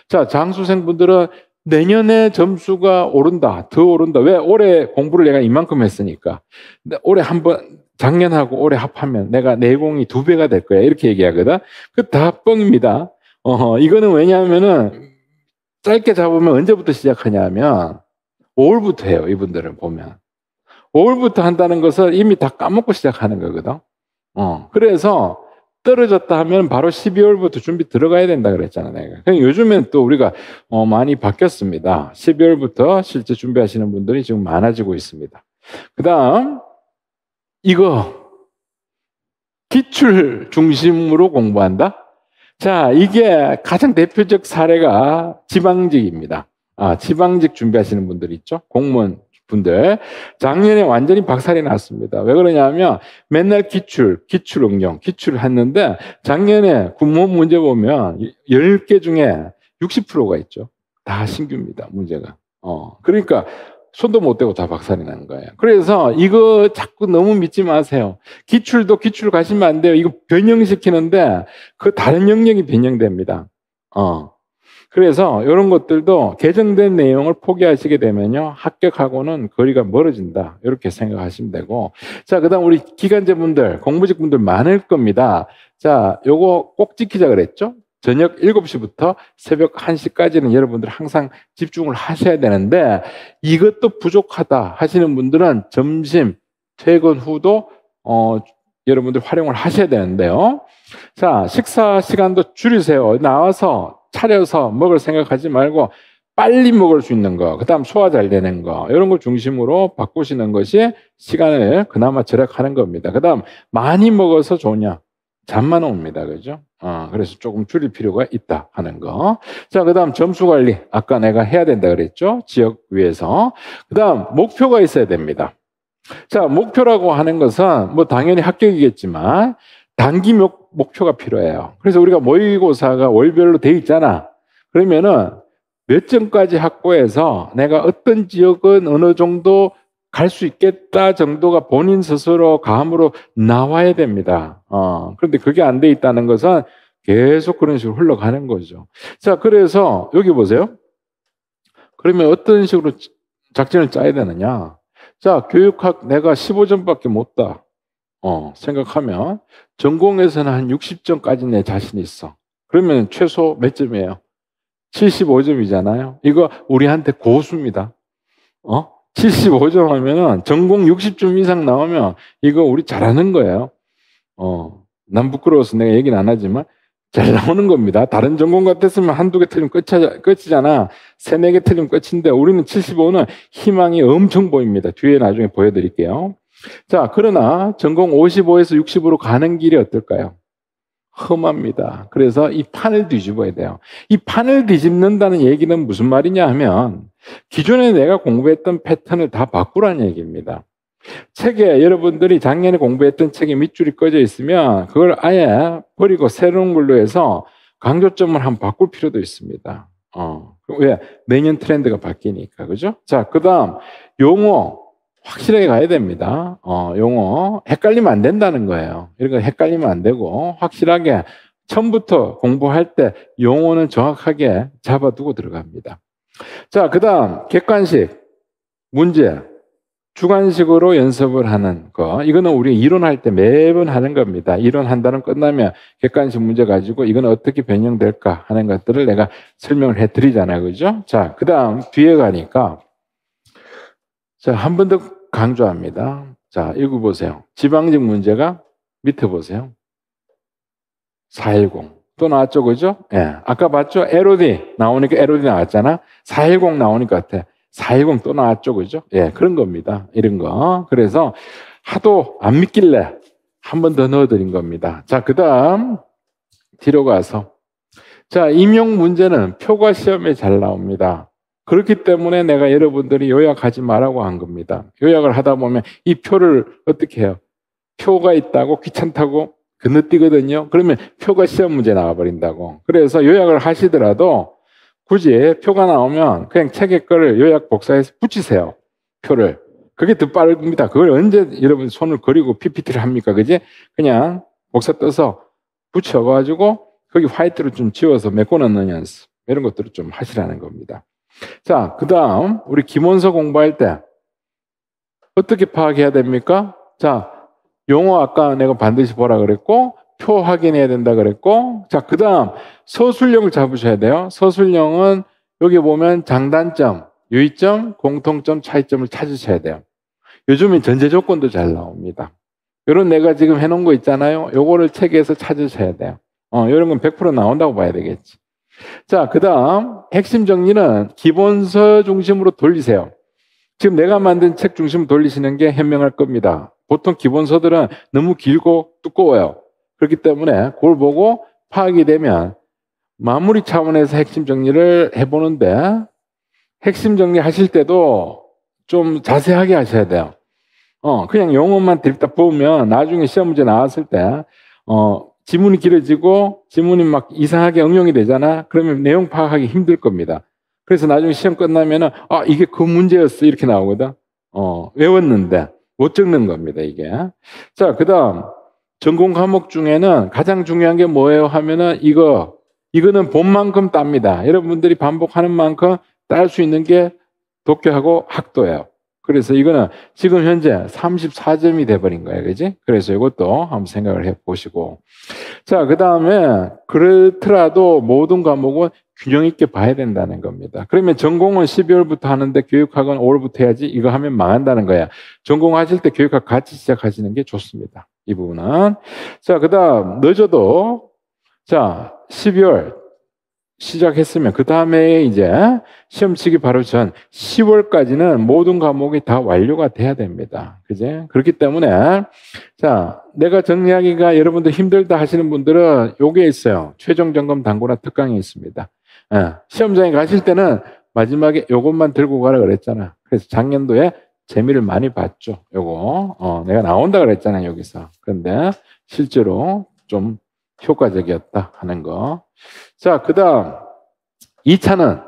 자, 장수생분들은 내년에 점수가 오른다, 더 오른다. 왜? 올해 공부를 내가 이만큼 했으니까. 근데 올해 한번, 작년하고 올해 합하면 내가 내공이 2배가 될 거야. 이렇게 얘기하거든. 그 다 뻥입니다. 이거는 왜냐하면은, 짧게 잡으면 언제부터 시작하냐면, 5월부터 해요. 이분들을 보면. 5월부터 한다는 것을 이미 다 까먹고 시작하는 거거든. 그래서 떨어졌다 하면 바로 12월부터 준비 들어가야 된다 그랬잖아, 내가. 요즘엔 또 우리가 많이 바뀌었습니다. 12월부터 실제 준비하시는 분들이 지금 많아지고 있습니다. 그 다음, 이거, 기출 중심으로 공부한다? 자, 이게 가장 대표적 사례가 지방직입니다. 지방직 준비하시는 분들 있죠? 공무원 분들 작년에 완전히 박살이 났습니다. 왜 그러냐면 맨날 기출 응용, 기출을 했는데 작년에 군무원 문제 보면 10개 중에 60%가 있죠. 다 신규입니다, 문제가. 그러니까 손도 못 대고 다 박살이 난 거예요. 그래서 이거 자꾸 너무 믿지 마세요. 기출도 기출 가시면 안 돼요. 이거 변형시키는데 그 다른 영역이 변형됩니다. 그래서 이런 것들도 개정된 내용을 포기하시게 되면요, 합격하고는 거리가 멀어진다, 이렇게 생각하시면 되고. 자, 그다음 우리 기간제분들, 공무직분들 많을 겁니다. 자, 요거 꼭 지키자 그랬죠? 저녁 7시부터 새벽 1시까지는 여러분들 항상 집중을 하셔야 되는데, 이것도 부족하다 하시는 분들은 점심 퇴근 후도 여러분들 활용을 하셔야 되는데요. 자, 식사 시간도 줄이세요. 나와서 차려서 먹을 생각하지 말고 빨리 먹을 수 있는 거, 그 다음 소화 잘 되는 거, 이런 걸 중심으로 바꾸시는 것이 시간을 그나마 절약하는 겁니다. 그 다음 많이 먹어서 좋냐? 잠만 옵니다. 그죠? 그래서 조금 줄일 필요가 있다 하는 거. 자, 그 다음 점수 관리. 아까 내가 해야 된다 그랬죠? 지역 위에서. 그 다음 목표가 있어야 됩니다. 자, 목표라고 하는 것은 뭐 당연히 합격이겠지만 단기 목표가 필요해요. 그래서 우리가 모의고사가 월별로 돼 있잖아. 그러면은 몇 점까지 확보해서 내가 어떤 지역은 어느 정도 갈 수 있겠다 정도가 본인 스스로 감으로 나와야 됩니다. 그런데 그게 안 돼 있다는 것은 계속 그런 식으로 흘러가는 거죠. 자, 그래서 여기 보세요. 그러면 어떤 식으로 작전을 짜야 되느냐? 자, 교육학 내가 15점밖에 못 따. 생각하면 전공에서는 한 60점까지 내 자신 있어. 그러면 최소 몇 점이에요? 75점이잖아요. 이거 우리한테 고수입니다. 75점 하면은 전공 60점 이상 나오면 이거 우리 잘하는 거예요. 난 부끄러워서 내가 얘기는 안 하지만 잘 나오는 겁니다. 다른 전공 같았으면 한두 개 틀리면 끝이잖아. 세네 개 틀리면 끝인데 우리는 75는 희망이 엄청 보입니다. 뒤에 나중에 보여드릴게요. 자, 그러나 전공 55에서 60으로 가는 길이 어떨까요? 험합니다. 그래서 이 판을 뒤집어야 돼요. 이 판을 뒤집는다는 얘기는 무슨 말이냐 하면 기존에 내가 공부했던 패턴을 다 바꾸라는 얘기입니다. 책에 여러분들이 작년에 공부했던 책에 밑줄이 꺼져 있으면 그걸 아예 버리고 새로운 걸로 해서 강조점을 한번 바꿀 필요도 있습니다. 왜? 매년 트렌드가 바뀌니까. 그죠? 자, 그 다음 용어 확실하게 가야 됩니다. 용어 헷갈리면 안 된다는 거예요. 이런 거 헷갈리면 안 되고 확실하게 처음부터 공부할 때 용어는 정확하게 잡아두고 들어갑니다. 자, 그 다음 객관식 문제 주관식으로 연습을 하는 거. 이거는 우리 이론할 때 매번 하는 겁니다. 이론 단원 끝나면 객관식 문제 가지고 이건 어떻게 변형될까 하는 것들을 내가 설명을 해드리잖아요. 그죠? 자, 그 다음 뒤에 가니까 자, 한 번 더 강조합니다. 자, 이거 보세요. 지방직 문제가 밑에 보세요. 410. 또 나왔죠, 그죠? 예. 아까 봤죠? LOD 나오니까 LOD 나왔잖아. 410 나오니까 같아. 410 또 나왔죠, 그죠? 예, 그런 겁니다. 이런 거. 그래서 하도 안 믿길래 한 번 더 넣어드린 겁니다. 자, 그 다음 뒤로 가서 자, 임용 문제는 표가 시험에 잘 나옵니다. 그렇기 때문에 내가 여러분들이 요약하지 말라고 한 겁니다. 요약을 하다 보면 이 표를 어떻게 해요? 표가 있다고 귀찮다고 건너뛰거든요. 그러면 표가 시험 문제 나와버린다고. 그래서 요약을 하시더라도 굳이 표가 나오면 그냥 책에 거를 요약 복사해서 붙이세요. 표를. 그게 더 빠릅니다. 그걸 언제 여러분 손을 그리고 PPT를 합니까? 그지? 그냥 복사 떠서 붙여가지고 거기 화이트로 좀 지워서 메꿔 넣는 연습. 이런 것들을 좀 하시라는 겁니다. 자, 그 다음 우리 기본서 공부할 때 어떻게 파악해야 됩니까? 자, 용어 아까 내가 반드시 보라 그랬고 표 확인해야 된다 그랬고 자, 그 다음 서술형을 잡으셔야 돼요. 서술형은 여기 보면 장단점, 유의점, 공통점, 차이점을 찾으셔야 돼요. 요즘엔 전제 조건도 잘 나옵니다. 이런 내가 지금 해놓은 거 있잖아요. 요거를 책에서 찾으셔야 돼요. 이런 건 100% 나온다고 봐야 되겠지. 자, 그 다음 핵심 정리는 기본서 중심으로 돌리세요. 지금 내가 만든 책 중심으로 돌리시는 게 현명할 겁니다. 보통 기본서들은 너무 길고 두꺼워요. 그렇기 때문에 그걸 보고 파악이 되면 마무리 차원에서 핵심 정리를 해보는데 핵심 정리 하실 때도 좀 자세하게 하셔야 돼요. 그냥 용어만 들이다 보면 나중에 시험 문제 나왔을 때, 지문이 길어지고 지문이 막 이상하게 응용이 되잖아. 그러면 내용 파악하기 힘들 겁니다. 그래서 나중에 시험 끝나면은, 이게 그 문제였어. 이렇게 나오거든. 외웠는데 못 적는 겁니다, 이게. 자, 그 다음, 전공 과목 중에는 가장 중요한 게 뭐예요 하면은 이거는 본만큼 땁니다. 여러분들이 반복하는 만큼 딸 수 있는 게 독해하고 학도예요. 그래서 이거는 지금 현재 34점이 돼버린 거예요. 그지? 그래서 이것도 한번 생각을 해 보시고. 자, 그 다음에 그렇더라도 모든 과목은 균형 있게 봐야 된다는 겁니다. 그러면 전공은 12월부터 하는데 교육학은 5월부터 해야지 이거 하면 망한다는 거야. 전공하실 때 교육학 같이 시작하시는 게 좋습니다. 이 부분은. 자, 그 다음 늦어도 자 12월 시작했으면 그 다음에 이제 시험 치기 바로 전 10월까지는 모든 과목이 다 완료가 돼야 됩니다. 그제? 그렇기 때문에 자, 내가 정리하기가 여러분들 힘들다 하시는 분들은 요게 있어요. 최종 점검 당구나 특강이 있습니다. 시험장에 가실 때는 마지막에 요것만 들고 가라 그랬잖아. 그래서 작년도에 재미를 많이 봤죠. 요거 내가 나온다 그랬잖아요, 여기서. 그런데 실제로 좀 효과적이었다 하는 거. 자, 그 다음 2차는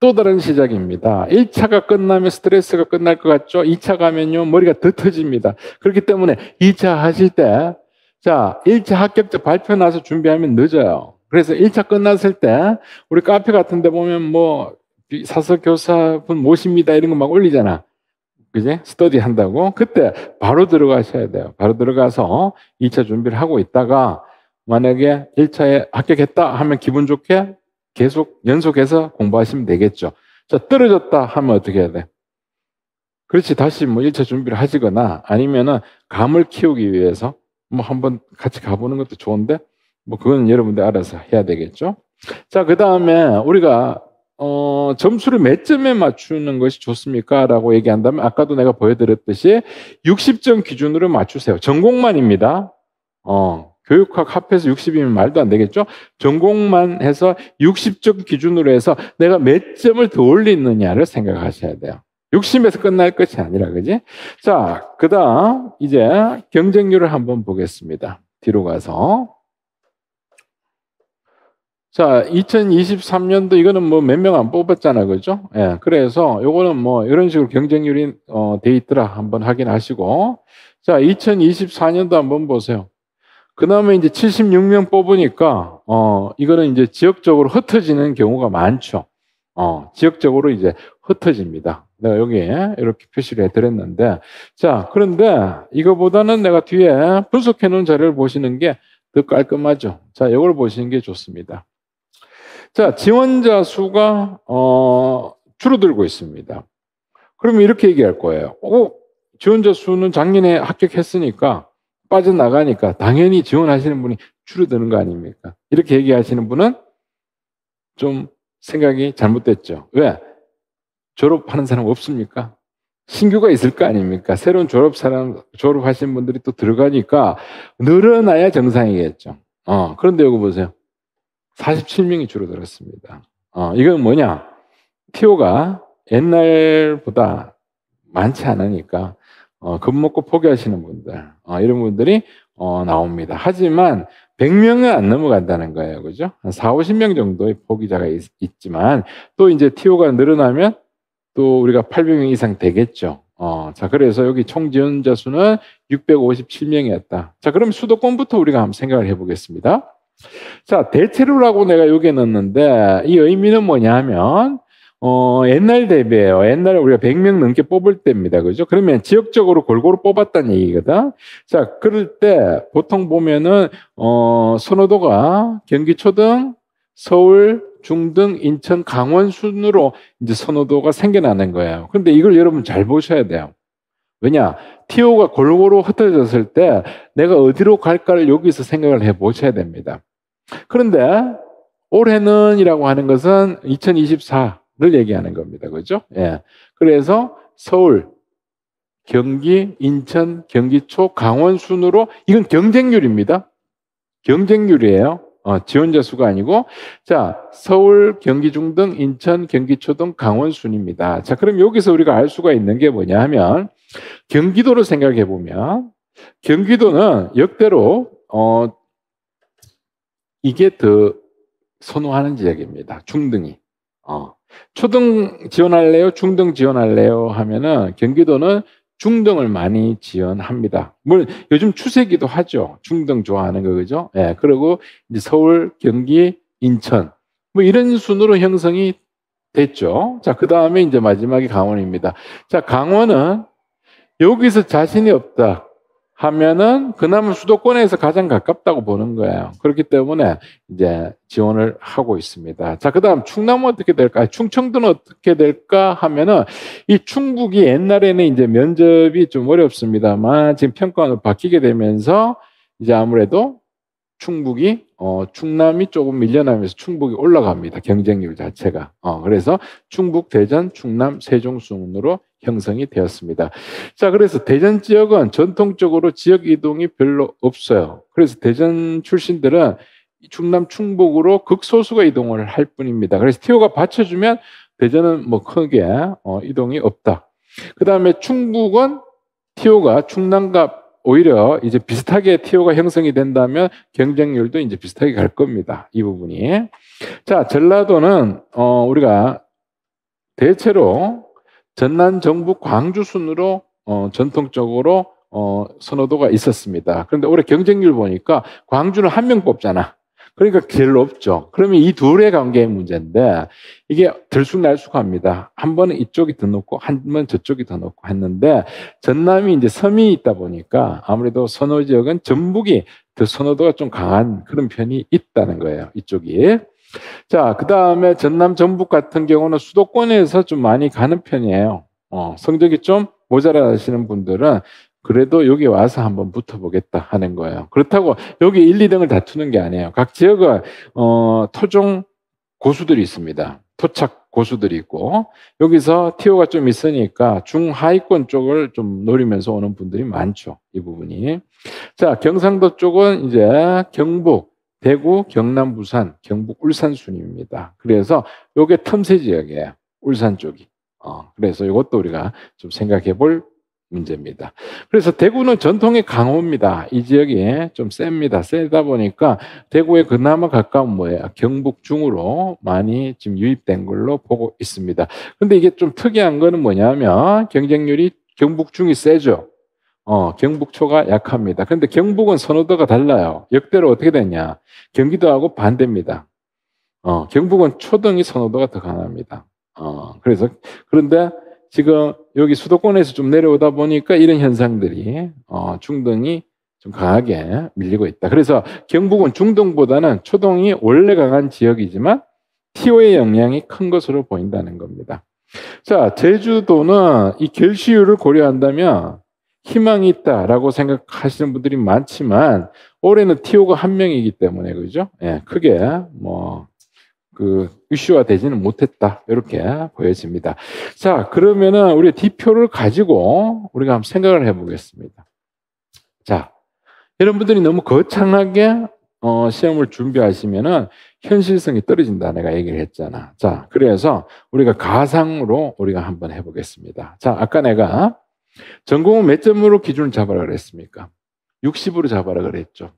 또 다른 시작입니다. 1차가 끝나면 스트레스가 끝날 것 같죠? 2차 가면요 머리가 더 터집니다. 그렇기 때문에 2차 하실 때 자, 1차 합격자 발표 나서 준비하면 늦어요. 그래서 1차 끝났을 때 우리 카페 같은 데 보면 뭐 사서 교사분 모십니다 이런 거 막 올리잖아. 그지? 스터디 한다고. 그때 바로 들어가셔야 돼요. 바로 들어가서 2차 준비를 하고 있다가 만약에 1차에 합격했다 하면 기분 좋게 계속 연속해서 공부하시면 되겠죠. 자, 떨어졌다 하면 어떻게 해야 돼? 그렇지. 다시 뭐 1차 준비를 하시거나 아니면은 감을 키우기 위해서 뭐 한번 같이 가보는 것도 좋은데 뭐 그건 여러분들 알아서 해야 되겠죠. 자, 그 다음에 우리가 점수를 몇 점에 맞추는 것이 좋습니까? 라고 얘기한다면 아까도 내가 보여드렸듯이 60점 기준으로 맞추세요. 전공만입니다. 교육학 합해서 60이면 말도 안 되겠죠? 전공만 해서 60점 기준으로 해서 내가 몇 점을 더 올리느냐를 생각하셔야 돼요. 60에서 끝날 것이 아니라, 그지? 자, 그 다음, 이제 경쟁률을 한번 보겠습니다. 뒤로 가서. 자, 2023년도 이거는 뭐 몇 명 안 뽑았잖아, 그죠? 예, 그래서 요거는 뭐 이런 식으로 경쟁률이 돼 있더라. 한번 확인하시고. 자, 2024년도 한번 보세요. 그 다음에 이제 76명 뽑으니까, 이거는 이제 지역적으로 흩어지는 경우가 많죠. 지역적으로 이제 흩어집니다. 내가 여기에 이렇게 표시를 해드렸는데, 자, 그런데 이거보다는 내가 뒤에 분석해 놓은 자료를 보시는 게 더 깔끔하죠. 자, 이걸 보시는 게 좋습니다. 자, 지원자 수가, 줄어들고 있습니다. 그러면 이렇게 얘기할 거예요. 지원자 수는 작년에 합격했으니까 빠져나가니까 당연히 지원하시는 분이 줄어드는 거 아닙니까? 이렇게 얘기하시는 분은 좀 생각이 잘못됐죠. 왜? 졸업하는 사람 없습니까? 신규가 있을 거 아닙니까? 새로운 졸업하신 분들이 또 들어가니까 늘어나야 정상이겠죠. 그런데 여기 보세요. 47명이 줄어들었습니다. 이건 뭐냐? TO가 옛날보다 많지 않으니까 겁먹고 포기하시는 분들, 이런 분들이 나옵니다. 하지만 100명은 안 넘어간다는 거예요. 그죠? 한 4, 50명 정도의 포기자가 있지만 또 이제 TO가 늘어나면 또 우리가 800명 이상 되겠죠. 자, 그래서 여기 총 지원자 수는 657명이었다. 자, 그럼 수도권부터 우리가 한번 생각을 해보겠습니다. 자, 대체로라고 내가 여기에 넣었는데 이 의미는 뭐냐면 옛날 대비예요. 옛날에 우리가 100명 넘게 뽑을 때입니다. 그죠? 그러면 지역적으로 골고루 뽑았다는 얘기거든. 자, 그럴 때 보통 보면은 선호도가 경기 초등, 서울, 중등, 인천, 강원 순으로 이제 선호도가 생겨나는 거예요. 그런데 이걸 여러분 잘 보셔야 돼요. 왜냐? TO가 골고루 흩어졌을 때 내가 어디로 갈까를 여기서 생각을 해 보셔야 됩니다. 그런데 올해는 이라고 하는 것은 2024를 얘기하는 겁니다. 그죠? 예. 그래서 서울, 경기, 인천, 경기초, 강원 순으로 이건 경쟁률입니다. 경쟁률이에요. 지원자 수가 아니고. 자, 서울, 경기 중등, 인천, 경기 초등, 강원 순입니다. 자, 그럼 여기서 우리가 알 수가 있는 게 뭐냐 하면 경기도를 생각해 보면 경기도는 역대로 이게 더 선호하는 지역입니다. 중등이. 초등 지원할래요? 중등 지원할래요? 하면은 경기도는 중등을 많이 지원합니다. 물론 요즘 추세기도 하죠. 중등 좋아하는 거, 그죠? 예, 그리고 이제 서울, 경기, 인천 뭐 이런 순으로 형성이 됐죠. 자, 그 다음에 이제 마지막이 강원입니다. 자, 강원은 여기서 자신이 없다 하면은 그나마 수도권에서 가장 가깝다고 보는 거예요. 그렇기 때문에 이제 지원을 하고 있습니다. 자, 그다음 충남은 어떻게 될까? 충청도는 어떻게 될까 하면은 이 충북이 옛날에는 이제 면접이 좀 어렵습니다만 지금 평가가 바뀌게 되면서 이제 아무래도 충남이 조금 밀려나면서 충북이 올라갑니다. 경쟁률 자체가. 그래서 충북, 대전, 충남, 세종 순으로 형성이 되었습니다. 자, 그래서 대전 지역은 전통적으로 지역 이동이 별로 없어요. 그래서 대전 출신들은 충남, 충북으로 극소수가 이동을 할 뿐입니다. 그래서 티오가 받쳐주면 대전은 뭐 크게 이동이 없다. 그 다음에 충북은 티오가 충남과 오히려 이제 비슷하게 티오가 형성이 된다면 경쟁률도 이제 비슷하게 갈 겁니다. 이 부분이. 자, 전라도는 우리가 대체로 전남, 전북, 광주 순으로 전통적으로 선호도가 있었습니다. 그런데 올해 경쟁률 보니까 광주는 한 명 뽑잖아. 그러니까 별로 없죠. 그러면 이 둘의 관계의 문제인데 이게 들쑥날쑥합니다. 한 번은 이쪽이 더 높고 한 번 저쪽이 더 높고 했는데 전남이 이제 섬이 있다 보니까 아무래도 선호 지역은 전북이 더 선호도가 좀 강한 그런 편이 있다는 거예요. 이쪽이. 자, 그 다음에 전남, 전북 같은 경우는 수도권에서 좀 많이 가는 편이에요. 성적이 좀 모자라시는 분들은 그래도 여기 와서 한번 붙어보겠다 하는 거예요. 그렇다고 여기 1, 2등을 다투는 게 아니에요. 각 지역은 토종 고수들이 있습니다. 토착 고수들이 있고 여기서 티오가 좀 있으니까 중하위권 쪽을 좀 노리면서 오는 분들이 많죠. 이 부분이. 자, 경상도 쪽은 이제 경북, 대구, 경남, 부산, 경북, 울산 순입니다. 그래서 요게 틈새 지역이에요. 울산 쪽이. 그래서 이것도 우리가 좀 생각해 볼 문제입니다. 그래서 대구는 전통의 강호입니다. 이 지역이 좀 셉니다. 세다 보니까 대구에 그나마 가까운 뭐예요? 경북 중으로 많이 지금 유입된 걸로 보고 있습니다. 근데 이게 좀 특이한 거는 뭐냐면 경쟁률이 경북 중이 세죠. 경북초가 약합니다. 그런데 경북은 선호도가 달라요. 역대로 어떻게 됐냐? 경기도하고 반대입니다. 경북은 초등이 선호도가 더 강합니다. 그런데 지금 여기 수도권에서 좀 내려오다 보니까 이런 현상들이 중등이 좀 강하게 밀리고 있다. 그래서 경북은 중등보다는 초등이 원래 강한 지역이지만 티오의 영향이 큰 것으로 보인다는 겁니다. 자, 제주도는 이 결시율을 고려한다면 희망이 있다라고 생각하시는 분들이 많지만 올해는 티오가 한 명이기 때문에 그죠? 예, 크게 이슈화 되지는 못했다. 이렇게 보여집니다. 자, 그러면은 우리 D표를 가지고 우리가 한번 생각을 해보겠습니다. 자, 여러분들이 너무 거창하게 시험을 준비하시면은 현실성이 떨어진다. 내가 얘기를 했잖아. 자, 그래서 우리가 가상으로 우리가 한번 해보겠습니다. 자, 아까 내가 전공은 몇 점으로 기준을 잡아라 그랬습니까? 60으로 잡아라 그랬죠.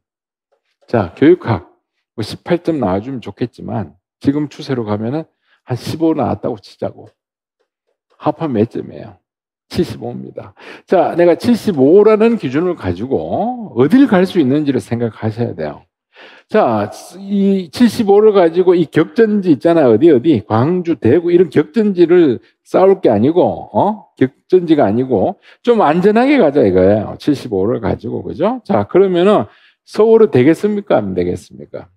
자, 교육학 18점 나와주면 좋겠지만 지금 추세로 가면은 한 15 나왔다고 치자고. 합하면 몇 점이에요? 75입니다. 자, 내가 75라는 기준을 가지고 어딜 갈 수 있는지를 생각하셔야 돼요. 자, 이 75를 가지고 이 격전지 있잖아요. 어디, 광주, 대구 이런 격전지를 싸울 게 아니고, 격전지가 아니고 좀 안전하게 가자 이거예요. 75를 가지고, 그죠? 자, 그러면은 서울은 되겠습니까? 안 되겠습니까?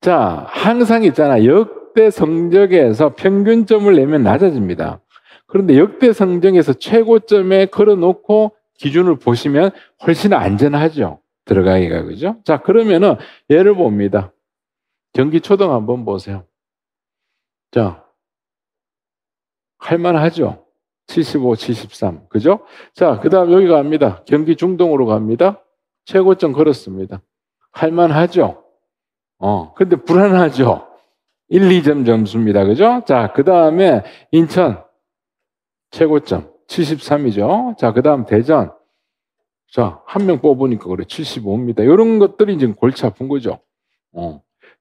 자, 항상 있잖아. 역대 성적에서 평균점을 내면 낮아집니다. 그런데 역대 성적에서 최고점에 걸어놓고 기준을 보시면 훨씬 안전하죠. 들어가기가, 그죠? 자, 그러면은 예를 봅니다. 경기초등 한번 보세요. 자, 할만하죠? 75, 73. 그죠? 자, 그 다음 여기 갑니다. 경기중등으로 갑니다. 최고점 걸었습니다. 할만하죠? 근데 불안하죠. 1, 2점 점수입니다. 그죠? 자, 그 다음에 인천 최고점 73이죠. 자, 그 다음 대전. 자, 한 명 뽑으니까 그래 75입니다. 이런 것들이 지금 골치 아픈 거죠.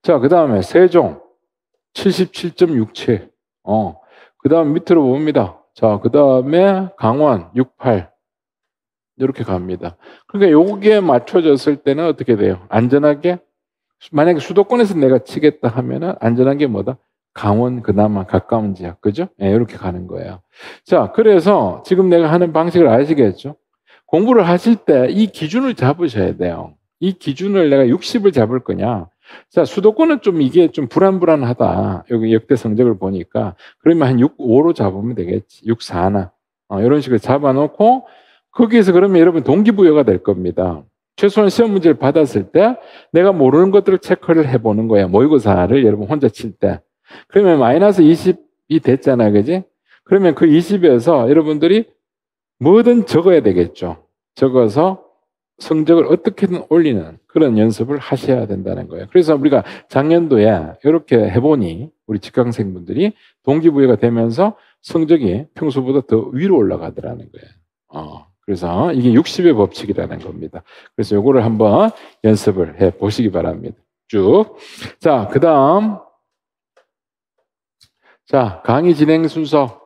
자, 그 다음에 세종 77.67. 그 다음 밑으로 봅니다. 자, 그 다음에 강원 68. 이렇게 갑니다. 그러니까 요게 맞춰졌을 때는 어떻게 돼요? 안전하게? 만약에 수도권에서 내가 치겠다 하면은 안전한 게 뭐다? 강원 그나마 가까운 지역. 그죠? 예, 이렇게 가는 거예요. 자, 그래서 지금 내가 하는 방식을 아시겠죠? 공부를 하실 때 이 기준을 잡으셔야 돼요. 이 기준을 내가 60을 잡을 거냐? 자, 수도권은 좀 이게 좀 불안불안하다. 여기 역대 성적을 보니까. 그러면 한 6, 5로 잡으면 되겠지. 6, 4나. 이런 식으로 잡아놓고 거기에서 그러면 여러분 동기부여가 될 겁니다. 최소한 시험 문제를 받았을 때 내가 모르는 것들을 체크를 해보는 거예요. 모의고사를 여러분 혼자 칠 때. 그러면 마이너스 20이 됐잖아요. 그지? 그러면 그 20에서 여러분들이 뭐든 적어야 되겠죠. 적어서 성적을 어떻게든 올리는 그런 연습을 하셔야 된다는 거예요. 그래서 우리가 작년도에 이렇게 해보니 우리 직강생분들이 동기부여가 되면서 성적이 평소보다 더 위로 올라가더라는 거예요. 그래서 이게 60의 법칙이라는 겁니다. 그래서 요거를 한번 연습을 해 보시기 바랍니다. 쭉. 자, 그 다음. 자, 강의 진행 순서.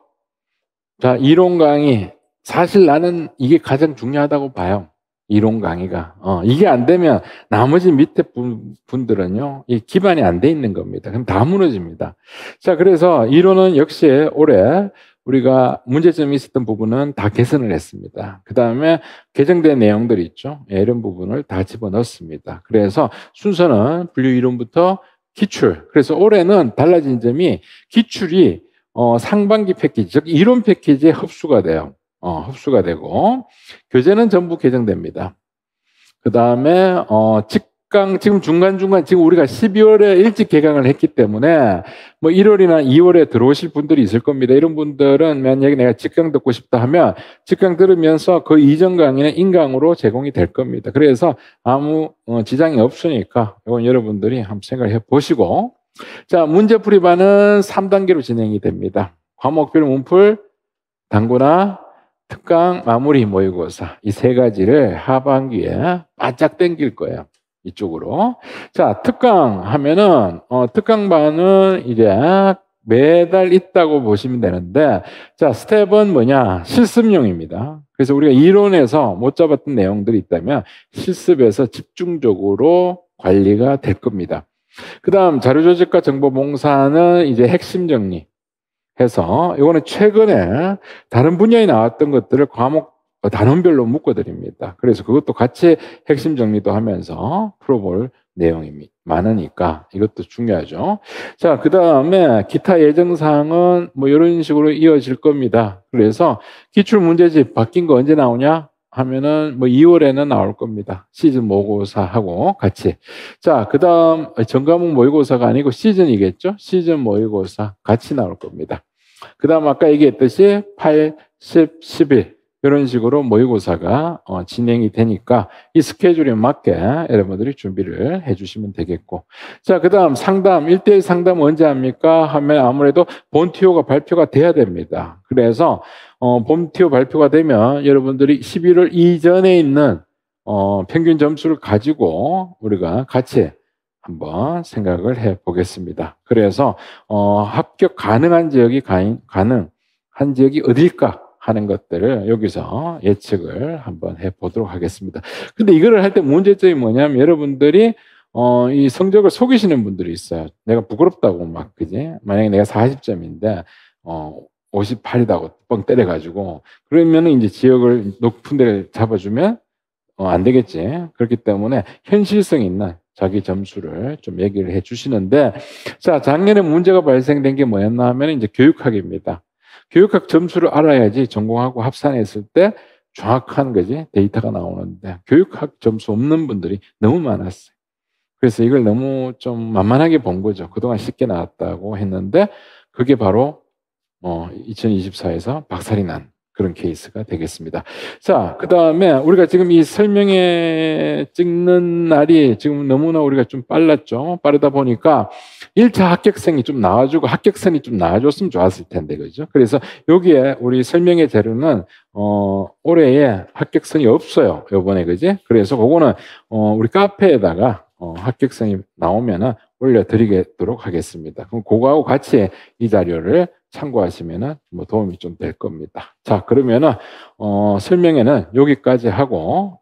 자, 이론 강의. 사실 나는 이게 가장 중요하다고 봐요. 이론 강의가. 이게 안 되면 나머지 밑에 분들은요, 이 기반이 안 돼 있는 겁니다. 그럼 다 무너집니다. 자, 그래서 이론은 역시 올해 우리가 문제점이 있었던 부분은 다 개선을 했습니다. 그 다음에 개정된 내용들이 있죠. 이런 부분을 다 집어넣었습니다. 그래서 순서는 분류 이론부터 기출. 그래서 올해는 달라진 점이 기출이 상반기 패키지, 즉 이론 패키지에 흡수가 돼요. 흡수가 되고 교재는 전부 개정됩니다. 그 다음에 직강 지금 중간중간 지금 우리가 12월에 일찍 개강을 했기 때문에 뭐 1월이나 2월에 들어오실 분들이 있을 겁니다. 이런 분들은 만약에 내가 직강 듣고 싶다 하면 직강 들으면서 그 이전 강의는 인강으로 제공이 될 겁니다. 그래서 아무 지장이 없으니까 이건 여러분들이 한번 생각해 보시고, 자, 문제풀이반은 3단계로 진행이 됩니다. 과목별 문풀, 당구나 특강, 마무리, 모의고사 이 세 가지를 하반기에 바짝 당길 거예요. 이쪽으로. 자, 특강 하면은 특강반은 이제 매달 있다고 보시면 되는데, 자, 스텝은 뭐냐? 실습용입니다. 그래서 우리가 이론에서 못 잡았던 내용들이 있다면 실습에서 집중적으로 관리가 될 겁니다. 그 다음 자료조직과 정보봉사는 이제 핵심 정리 해서 이거는 최근에 다른 분야에 나왔던 것들을 과목 단원별로 묶어드립니다. 그래서 그것도 같이 핵심 정리도 하면서 풀어볼 내용이 많으니까 이것도 중요하죠. 자, 그 다음에 기타 예정사항은 뭐 이런 식으로 이어질 겁니다. 그래서 기출문제집 바뀐 거 언제 나오냐 하면은 뭐 2월에는 나올 겁니다. 시즌 모의고사하고 같이. 자, 그 다음 전과목 모의고사가 아니고 시즌이겠죠. 시즌 모의고사 같이 나올 겁니다. 그 다음 아까 얘기했듯이 8, 10, 11 이런 식으로 모의고사가 진행이 되니까 이 스케줄에 맞게 여러분들이 준비를 해주시면 되겠고, 자, 그 다음 상담 1대1 상담 언제 합니까 하면 아무래도 본티오가 발표가 돼야 됩니다. 그래서 본티오 발표가 되면 여러분들이 11월 이전에 있는 평균 점수를 가지고 우리가 같이 한번 생각을 해 보겠습니다. 그래서 합격 가능한 지역이 가능한 지역이 어딜까 하는 것들을 여기서 예측을 한번 해 보도록 하겠습니다. 근데 이거를 할 때 문제점이 뭐냐면 여러분들이 이 성적을 속이시는 분들이 있어요. 내가 부끄럽다고 막, 그지? 만약에 내가 40점인데 58이라고 뻥 때려가지고 그러면 이제 지역을 높은 데를 잡아주면 안 되겠지. 그렇기 때문에 현실성 있는 자기 점수를 좀 얘기를 해 주시는데, 자, 작년에 문제가 발생된 게 뭐였나 하면 이제 교육학입니다. 교육학 점수를 알아야지 전공하고 합산했을 때 정확한 거지 데이터가 나오는데 교육학 점수 없는 분들이 너무 많았어요. 그래서 이걸 너무 좀 만만하게 본 거죠. 그동안 쉽게 나왔다고 했는데 그게 바로 2024에서 박살이 난 그런 케이스가 되겠습니다. 자, 그 다음에 우리가 지금 이 설명회 찍는 날이 지금 너무나 우리가 좀 빨랐죠. 빠르다 보니까 1차 합격생이 좀 나와주고 합격선이 좀 나와줬으면 좋았을 텐데, 그죠? 그래서 여기에 우리 설명회 자료는, 올해에 합격선이 없어요. 요번에, 그지? 그래서 그거는, 우리 카페에다가, 합격선이 나오면은 올려드리도록 하겠습니다. 그럼 그거하고 같이 이 자료를 참고하시면은 뭐 도움이 좀 될 겁니다. 자, 그러면은, 설명회는 여기까지 하고,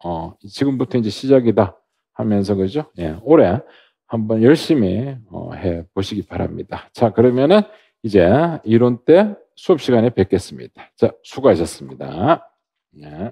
지금부터 이제 시작이다 하면서, 그죠? 예, 올해 한번 열심히 해 보시기 바랍니다. 자, 그러면은 이제 이론 때 수업 시간에 뵙겠습니다. 자, 수고하셨습니다. 네.